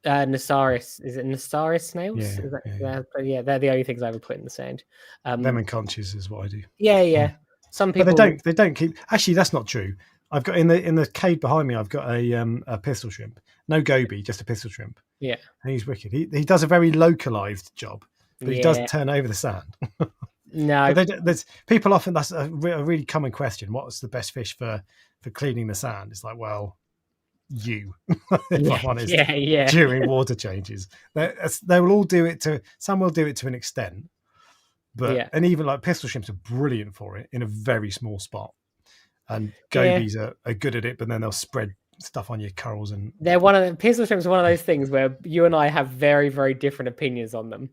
Nasaris, is it Nasaris snails? Yeah. They're the only things I would put in the sand. Them and conches is what I do. Yeah. Some people, but they don't keep. Actually, that's not true. I've got in the cave behind me. I've got a pistol shrimp, no goby, just a pistol shrimp. Yeah, and he's wicked. He does a very localized job, but he does turn over the sand. No, there's people often. That's a really common question. What's the best fish for cleaning the sand? It's like, well, if I'm honest, during water changes, they will all do it to. Some will do it to an extent, but and even like pistol shrimps are brilliant for it in a very small spot, and gobies are good at it, but then they'll spread stuff on your corals. And pistol shrimps are one of those things where you and I have very, very different opinions on them.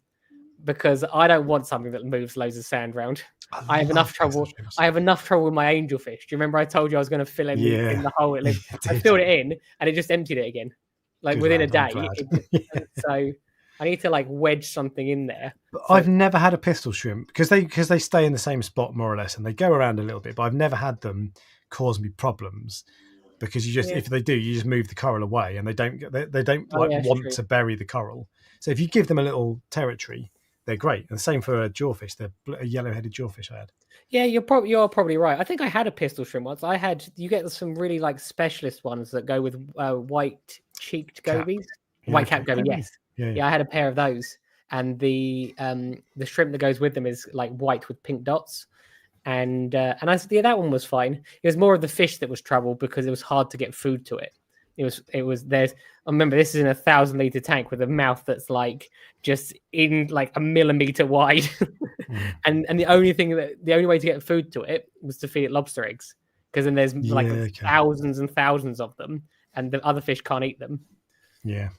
Because I don't want something that moves loads of sand around. I have enough trouble. I have enough trouble with my angelfish. Do you remember I told you I was going to fill in the hole it lived? I filled it in and it just emptied it again, like within a day. So I need to like wedge something in there. But I've never had a pistol shrimp because they stay in the same spot more or less, and they go around a little bit. But I've never had them cause me problems because if they do, you just move the coral away, and they don't want to bury the coral. So if you give them a little territory, they're great. And the same for a jawfish, a yellow-headed jawfish I had. Yeah, you're probably right. I think I had a pistol shrimp once. You get some really like specialist ones that go with white-cheeked gobies, white-capped gobies. Yes, yeah, I had a pair of those, and the shrimp that goes with them is like white with pink dots. And I said, yeah, that one was fine. It was more of the fish that was trouble because it was hard to get food to it. I remember this is in a 1,000-liter tank with a mouth that's like just in like a millimeter wide. and the only way to get food to it was to feed it lobster eggs, because then there's thousands and thousands of them and the other fish can't eat them. Yeah.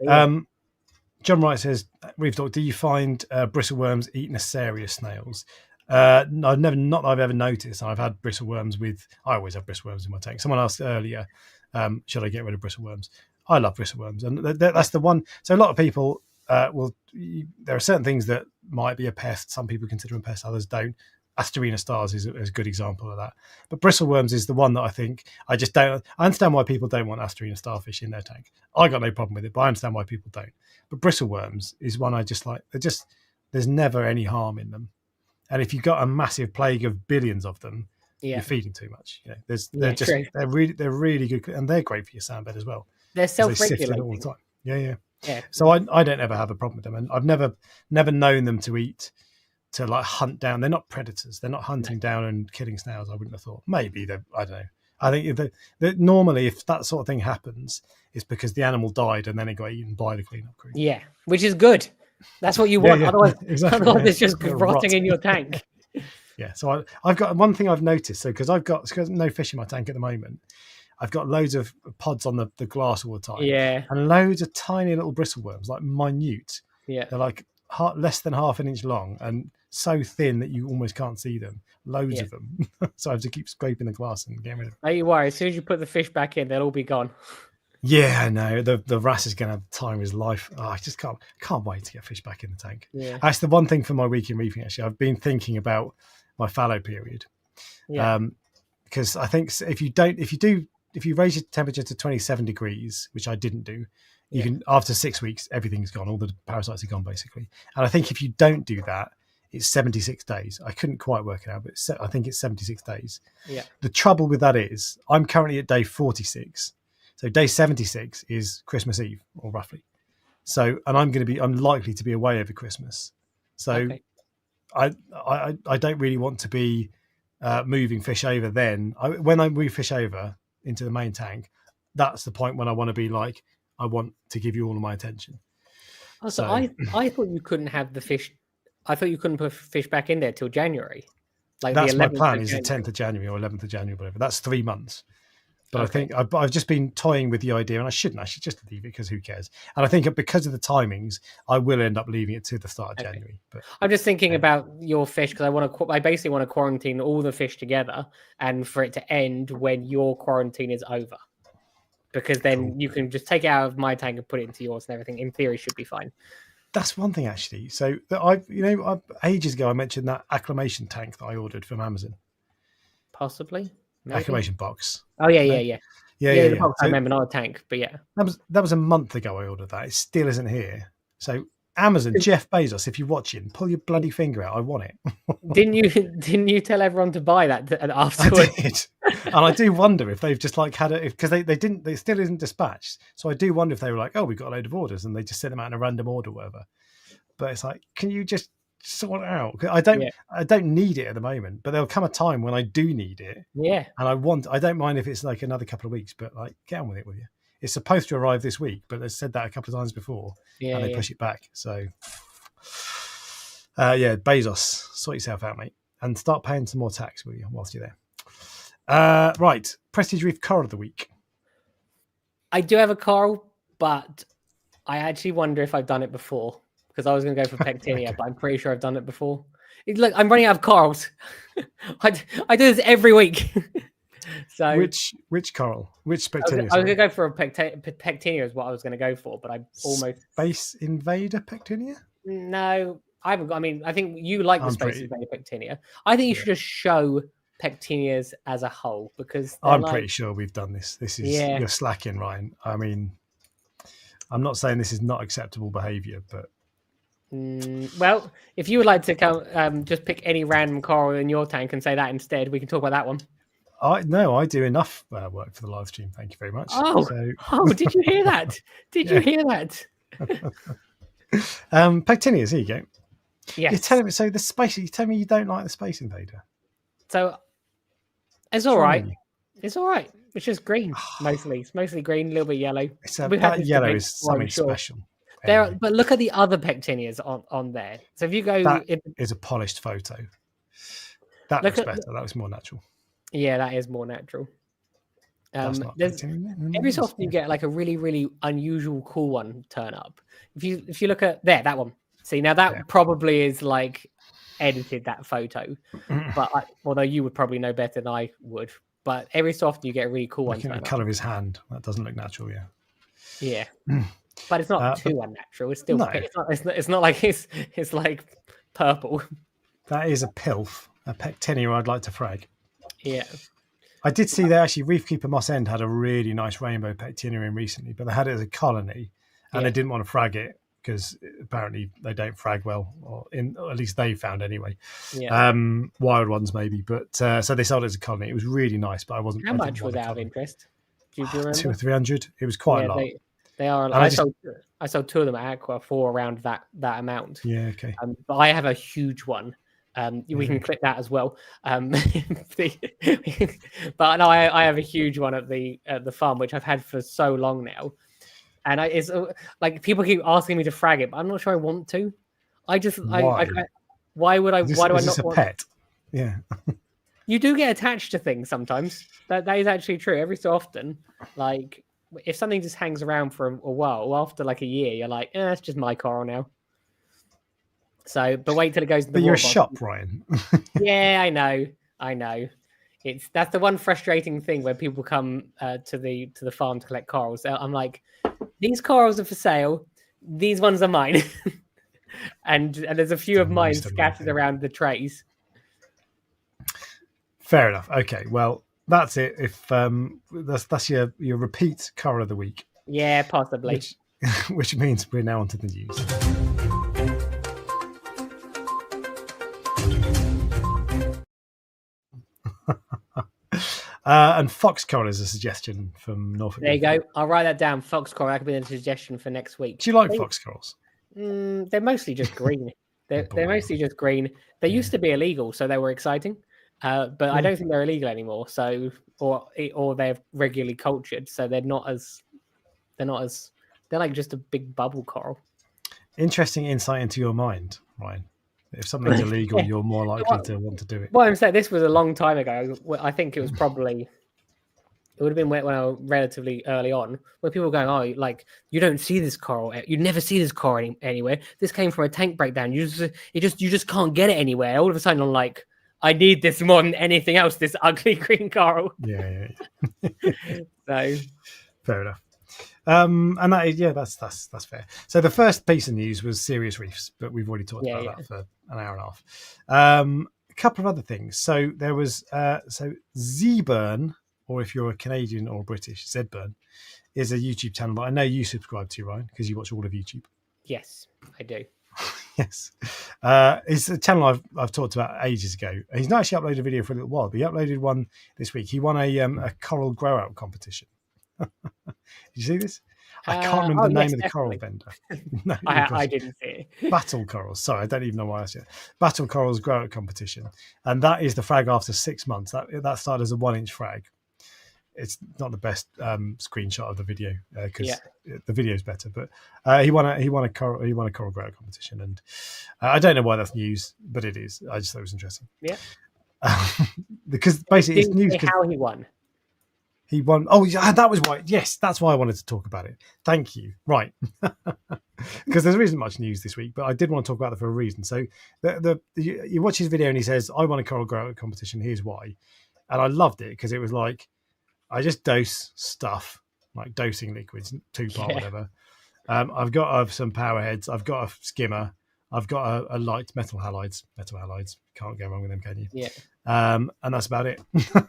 John Wright says, Reef Dork, do you find bristleworms eat Nacerius snails? I've ever noticed. I've had bristleworms I always have bristleworms in my tank. Someone asked earlier, should I get rid of bristleworms? I love bristleworms, and that's the one. So a lot of people there are certain things that might be a pest. Some people consider them a pest, others don't. Asterina stars is a good example of that. But bristleworms is the one that I think I just don't. I understand why people don't want Asterina starfish in their tank. I got no problem with it, but I understand why people don't. But bristleworms is one I just like. There's never any harm in them. And if you've got a massive plague of billions of them, you're feeding too much. They're really good, and they're great for your sandbed as well. They're self-regulating all the time. Yeah. So I don't ever have a problem with them, and I've never known them to like hunt down. They're not predators. They're not hunting down and killing snails. I wouldn't have thought. Maybe I don't know. I think normally if that sort of thing happens, it's because the animal died and then it got eaten by the cleanup crew. Yeah, which is good. That's what you want. Otherwise it's just rotting in your tank. Yeah. So I've got one thing I've noticed. So because I've got no fish in my tank at the moment, I've got loads of pods on the glass all the time. Yeah. And loads of tiny little bristleworms, like minute. Yeah. They're like less than half an inch long and so thin that you almost can't see them. Loads of them. So I have to keep scraping the glass and getting rid of them. Don't you worry. As soon as you put the fish back in, they'll all be gone. Yeah, I know. The wrasse is going to have the time of his life. I just can't wait to get fish back in the tank. Yeah. That's the one thing for my week in reefing, actually. I've been thinking about my fallow period. Yeah. Because I think if you raise your temperature to 27 degrees, which I didn't do, you can, after 6 weeks, everything's gone. All the parasites are gone, basically. And I think if you don't do that, it's 76 days. I couldn't quite work it out, but I think it's 76 days. Yeah. The trouble with that is I'm currently at day 46. So day 76 is Christmas Eve, or roughly. So, and I'm likely to be away over Christmas. So I don't really want to be moving fish over then. When I move fish over into the main tank, that's the point when I want to be like, I want to give you all of my attention. Oh, so I thought you couldn't have the fish. I thought you couldn't put fish back in there till January. Like that's my plan. Is the 10th of January or 11th of January, whatever. That's 3 months. But I think I've just been toying with the idea, and I should just leave it because who cares? And I think because of the timings, I will end up leaving it to the start of January. But I'm just thinking about your fish because I basically want to quarantine all the fish together, and for it to end when your quarantine is over, because then you can just take it out of my tank and put it into yours, and everything in theory should be fine. That's one thing actually. So ages ago I mentioned that acclimation tank that I ordered from Amazon. Possibly. Maybe. Acclimation box. Oh yeah. The box, So, I remember, not a tank, but yeah. That was a month ago I ordered that. It still isn't here. So Amazon, Jeff Bezos, if you're watching, pull your bloody finger out. I want it. Didn't you tell everyone to buy that afterwards? I did. And I do wonder if they've just like had it because they still isn't dispatched. So I do wonder if they were like, oh, we've got a load of orders and they just sent them out in a random order or whatever. But it's like, can you just sort it out? I don't need it at the moment, but there'll come a time when I do need it. Yeah. And I don't mind if it's like another couple of weeks, but like get on with it, will you? It's supposed to arrive this week, but they said that a couple of times before and they push it back. So Bezos, sort yourself out, mate, and start paying some more tax, will you, whilst you're there? Right. Prestige Reef Coral of the Week. I do have a coral, but I actually wonder if I've done it before. Because I was going to go for Pectinia, but I'm pretty sure I've done it before. Look, I'm running out of corals. I do this every week. So which coral? Which I was Pectinia? going to go for a Pectinia is what I was going to go for, but I almost Space Invader Pectinia. No, I haven't got. I mean, I think you like the Space Invader Pectinia. I think you should just show Pectinias as a whole because I'm pretty sure we've done this. This is you're slacking, Ryan. I mean, I'm not saying this is not acceptable behaviour, but well, if you would like to come, just pick any random coral in your tank and say that instead, we can talk about that one. I do enough work for the live stream. Thank you very much. Oh, did you hear that? Did you hear that? Pectinias, here you go. Yes. You're telling me so the space. You tell me you don't like the Space Invader. So it's all right. It's all right. It's just green mostly. It's mostly green, a little bit yellow. That yellow is something special. Anyway. But look at the other Pectinias on there. So if you go, that is a polished photo. That looks better. That was more natural. Yeah, that is more natural. Every so often you get like a really, really unusual, cool one turn up. If you look at that one. See, now that probably is like edited that photo, but although you would probably know better than I would. But every so often you get a really cool one. Looking at the color of his hand, that doesn't look natural. Yeah. But it's not too unnatural. It's still it's not like it's like purple. That is a pilf, a Pectinia I'd like to frag. Yeah. I did see that actually Reefkeeper Moss End had a really nice rainbow Pectinia in recently, but they had it as a colony and they didn't want to frag it because apparently they don't frag well, or at least they found anyway. Yeah. Wild ones maybe, but so they sold it as a colony. It was really nice, but I wasn't. How much was out of interest? Do you remember? 200 or 300. It was quite a lot. They are. I sold two of them at Aqua for around that amount. Yeah. Okay. But I have a huge one. We can clip that as well. But no, I have a huge one at the farm, which I've had for so long now, and it's like people keep asking me to frag it, but I'm not sure I want to. Why would I? Why do I not want? Pet? Yeah. You do get attached to things sometimes. That is actually true. Every so often, like if something just hangs around for a while, after like a year, you're like, it's just my coral now. So, but wait till it goes to the But you're a shop, Ryan. Yeah, I know. That's the one frustrating thing when people come to the farm to collect corals. I'm like, these corals are for sale. These ones are mine, and there's a few of mine scattered around the trays. Fair enough. Okay, well that's it. If that's your repeat coral of the week. Yeah, possibly. Which means we're now onto the news. And fox coral is a suggestion from Norfolk. There you go. I'll write that down. Fox coral. That could be a suggestion for next week. Do you like fox corals? They're mostly just green. They're mostly just green. They used to be illegal, so they were exciting. But I don't think they're illegal anymore. So, or they're regularly cultured, so they're like just a big bubble coral. Interesting insight into your mind, Ryan. If something's illegal, you're more likely to want to do it. Well, I'm saying this was a long time ago. I think it was probably, it would have been when I was relatively early on, where people were going, "Oh, like you don't see this coral. You never see this coral anywhere. This came from a tank breakdown. You just can't get it anywhere." All of a sudden, I'm like, I need this more than anything else. This ugly green coral. Yeah. So fair enough. And that's fair. So the first piece of news was serious reefs, but we've already talked about that for an hour and a half. A couple of other things. So there was Zburn, or if you're a Canadian or British, Zburn, is a YouTube channel that I know you subscribe to, Ryan, because you watch all of YouTube. Yes, I do. Yes. It's a channel I've talked about ages ago. He's not actually uploaded a video for a little while, but he uploaded one this week. He won a coral grow out competition. Did you see this? I can't remember the name of the coral vendor. No, I didn't see it. Battle corals. Sorry, I don't even know why I said it. Battle corals grow out competition, and that is the frag after 6 months. That started as a 1-inch frag. It's not the best screenshot of the video because the video is better. But he won a coral grow out competition, and I don't know why that's news, but it is. I just thought it was interesting. Yeah, because basically it's news. How he won. He won. Oh, yeah, that was why. Yes, that's why I wanted to talk about it. Thank you. Right. Because there isn't much news this week, but I did want to talk about it for a reason. So you watch his video and he says, I won a coral grow out competition. Here's why. and I loved it because it was like I just dose stuff like dosing liquids, 2-part, whatever. I've got some power heads. I've got a skimmer. I've got a light metal halides. Can't go wrong with them, can you? Yeah. And that's about it. And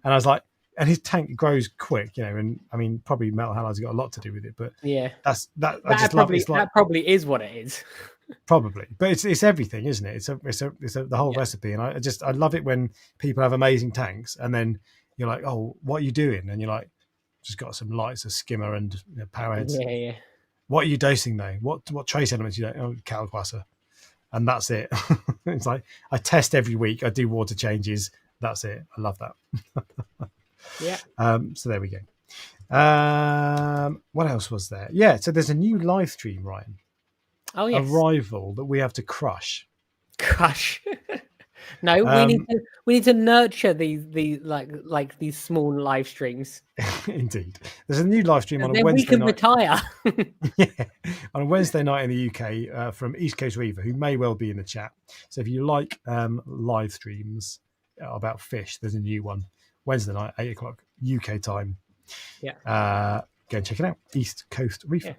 I was like, and his tank grows quick, and I mean, probably metal halides got a lot to do with it, but yeah, that I just love it. It's like, that probably is what it is. Probably, but it's everything, isn't it? It's the whole recipe, and I love it when people have amazing tanks, and then you're like, oh, what are you doing? And you're like, just got some lights, a skimmer, and power heads. Yeah. What are you dosing though? What trace elements you don't? Oh, Kalkwasser, and that's it. It's like I test every week. I do water changes. That's it. I love that. Yeah. So there we go. What else was there? Yeah. So there's a new live stream, Ryan. Oh yes. A rival that we have to crush. No, we need to nurture these like these small live streams. Indeed, there's a new live stream on a We Wednesday can night. retire. Yeah, on a Wednesday night in the UK from East Coast Reaver, who may well be in the chat. So if you like live streams about fish, there's a new one Wednesday night, 8:00 UK time. Yeah, go and check it out. East Coast Reaver.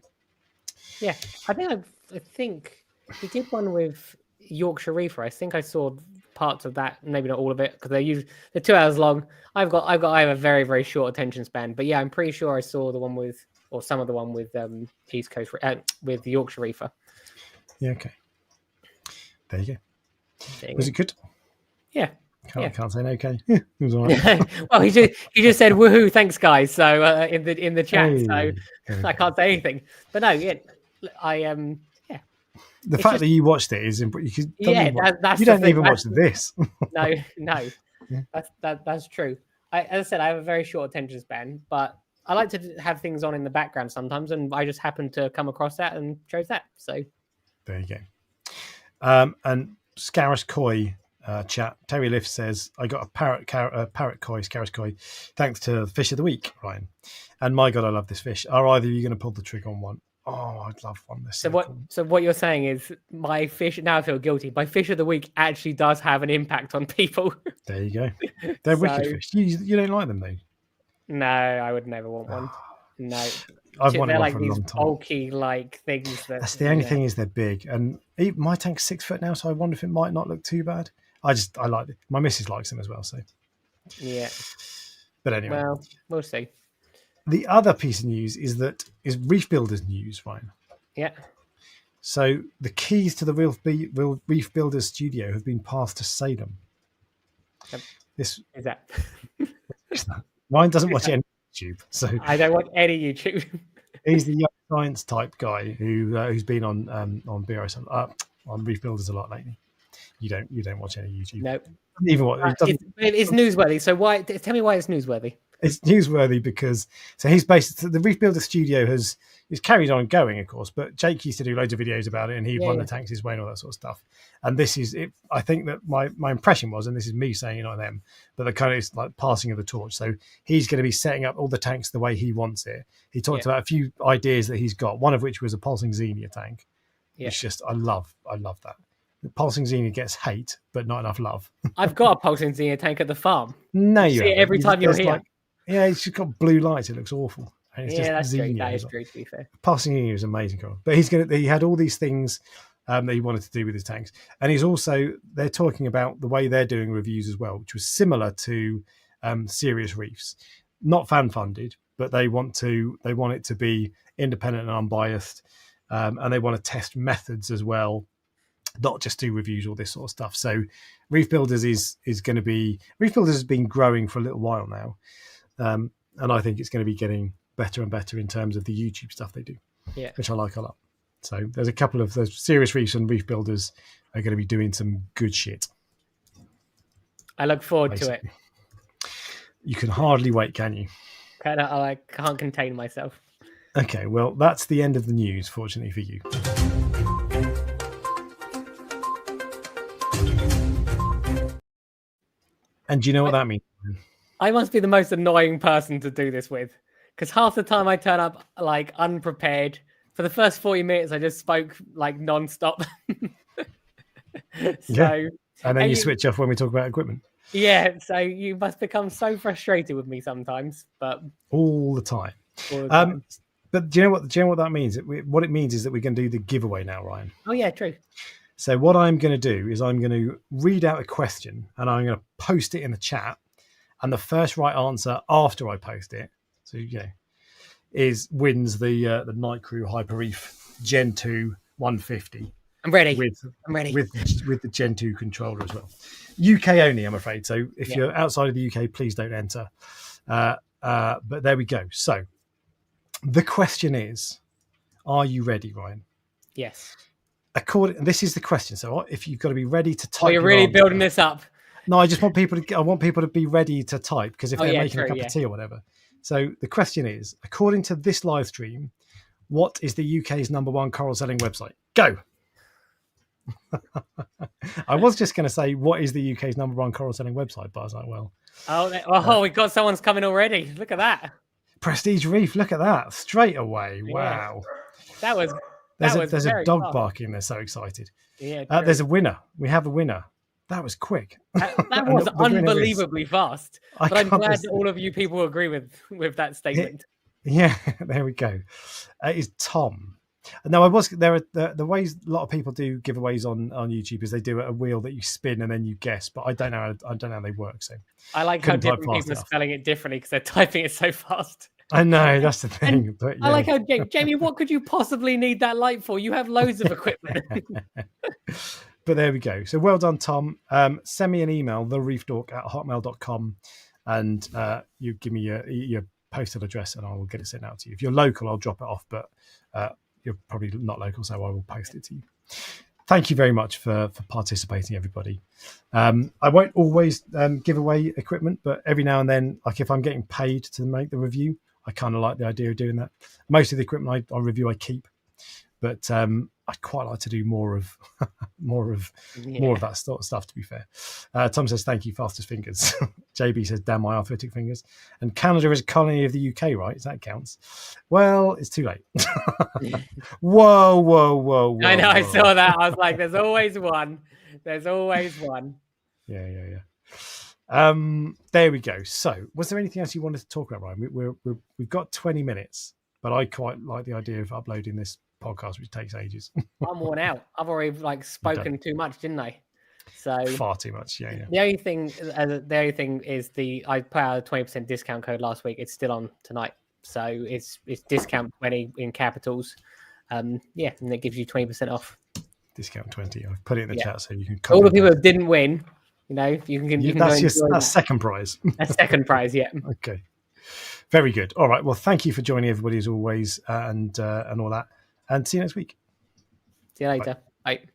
Yeah. I think he did one with Yorkshire Reefer. I think I saw parts of that, maybe not all of it, because they're 2 hours long. I have a very, very short attention span, but yeah, I'm pretty sure I saw the one with, or some of the one with East Coast with Yorkshire Reefer. Yeah, okay. There you go. Was it good? Yeah. Can't say no. Okay, it was all right. Well, he just said woohoo, thanks guys. So in the chat, so I can't say anything. But no, yeah, The fact that you watched it is important. That's you don't even watch this. No, that's true. As I said, I have a very short attention span, but I like to have things on in the background sometimes, and I just happened to come across that and chose that. So there you go. And Scarus Koi chat. Terry Liff says, I got a parrot koi, Scarus Koi, thanks to Fish of the Week, Ryan. And my God, I love this fish. Are either of you going to pull the trigger on one? Oh, I'd love one. So what you're saying is my fish, now I feel guilty, my Fish of the Week actually does have an impact on people. There you go. They're wicked fish. You don't like them though? No, I would never want one. No. I've wanted one like for a these long time. bulky like things. That's the only thing is they're big. And my tank's 6 foot now, so I wonder if it might not look too bad. I like it. My missus likes them as well, so. Yeah. But anyway. Well, we'll see. The other piece of news is Reef Builders news, Ryan. Yeah. So the keys to the Reef Builders studio have been passed to Salem. Is that? Ryan doesn't watch any YouTube, so I don't watch any YouTube. He's the young science type guy who's been on BRS on Reef Builders a lot lately. You don't watch any YouTube. No. Even what it's newsworthy. So why? Tell me why it's newsworthy. It's newsworthy because he's the Reef Builder Studio is carried on going, of course. But Jake used to do loads of videos about it, and he'd run the tanks his way and all that sort of stuff. And this is it. I think that my impression was, and this is me saying it, not them, but the kind of is like passing of the torch. So he's going to be setting up all the tanks the way he wants it. He talked about a few ideas that he's got. One of which was a pulsing Xenia tank. Yeah. It's just I love that. The pulsing Xenia gets hate, but not enough love. I've got a pulsing Xenia tank at the farm. No, you see it every time you're here. It's just got blue lights. It looks awful. And it's that's Xenia, true. That is true, to be fair. Pulsing Xenia is amazing, Carl. But he had all these things that he wanted to do with his tanks, and they're talking about the way they're doing reviews as well, which was similar to Serious Reefs, not fan funded, but they want it to be independent and unbiased, and they want to test methods as well. Not just do reviews, all this sort of stuff. So Reef Builders is going to be... Reef Builders has been growing for a little while now. And I think it's going to be getting better and better in terms of the YouTube stuff they do, which I like a lot. So there's a couple of those Serious Reefs and Reef Builders are going to be doing some good shit. I look forward to it. You can hardly wait, can you? I can't contain myself. Okay, well, that's the end of the news, fortunately for you. And do you know what that means? I must be the most annoying person to do this with, because half the time I turn up like unprepared. For the first 40 minutes, I just spoke like non-stop. And then you switch off when we talk about equipment. Yeah, so you must become so frustrated with me sometimes, but all the time. all the time. But do you know what that means? What it means is that we're going to do the giveaway now, Ryan. Oh yeah, true. So what I'm going to do is I'm going to read out a question and I'm going to post it in the chat, and the first right answer after I post it, so wins the Nicrew Hyper Reef Gen 2 150. I'm ready. I'm ready with the Gen 2 controller as well. UK only, I'm afraid. So if you're outside of the UK, please don't enter. But there we go. So the question is, are you ready, Ryan? Yes. This is the question. So if you've got to be ready to type. Oh, you're really building this up. No, I just want people to be ready to type, because if they're making a cup of tea or whatever. So the question is, according to this live stream, what is the UK's #1 coral selling website? Go. I was just going to say, what is the UK's #1 coral selling website? But I was like, well. We got someone's coming already. Look at that. Prestige Reef. Look at that. Straight away. Wow. Yeah. There's a dog barking. They're so excited. Yeah. There's a winner. We have a winner. That was quick. That was unbelievably fast. But I'm glad that all of you people agree with that statement. Yeah, there we go. It is Tom. Now, there are the ways a lot of people do giveaways on YouTube is they do a wheel that you spin and then you guess, but I don't know how they work. So I like how different people are spelling it differently because they're typing it so fast. I know, that's the thing. But, I like how Jamie, what could you possibly need that light for? You have loads of equipment. But there we go. So well done, Tom. Send me an email, thereefdork@hotmail.com, and you give me your postal address and I will get it sent out to you. If you're local, I'll drop it off, but you're probably not local, so I will post it to you. Thank you very much for participating, everybody. I won't always give away equipment, but every now and then, like if I'm getting paid to make the review, I kind of like the idea of doing that. Most of the equipment I review, I keep, but I'd quite like to do more of that sort of stuff, to be fair. Tom says, thank you, fastest fingers. JB says, damn my arthritic fingers. And Canada is a colony of the UK, right? So that counts. Well, it's too late. Whoa. I know, I saw that. I was like, there's always one. There's always one. Yeah. There we go. So was there anything else you wanted to talk about, Ryan? We've got 20 minutes, but I quite like the idea of uploading this podcast, which takes ages. I'm worn out. I've already spoken too much, didn't I? So far too much. Yeah. The only thing is I put out a 20% discount code last week. It's still on tonight, so it's discount 20 in capitals. And it gives you 20% off. Discount 20. I've put it in the chat so you can. All the people that didn't win, you can. That's second prize. That's second prize. Yeah. Okay. Very good. All right. Well, thank you for joining everybody as always, and all that. And see you next week. See you later. Bye.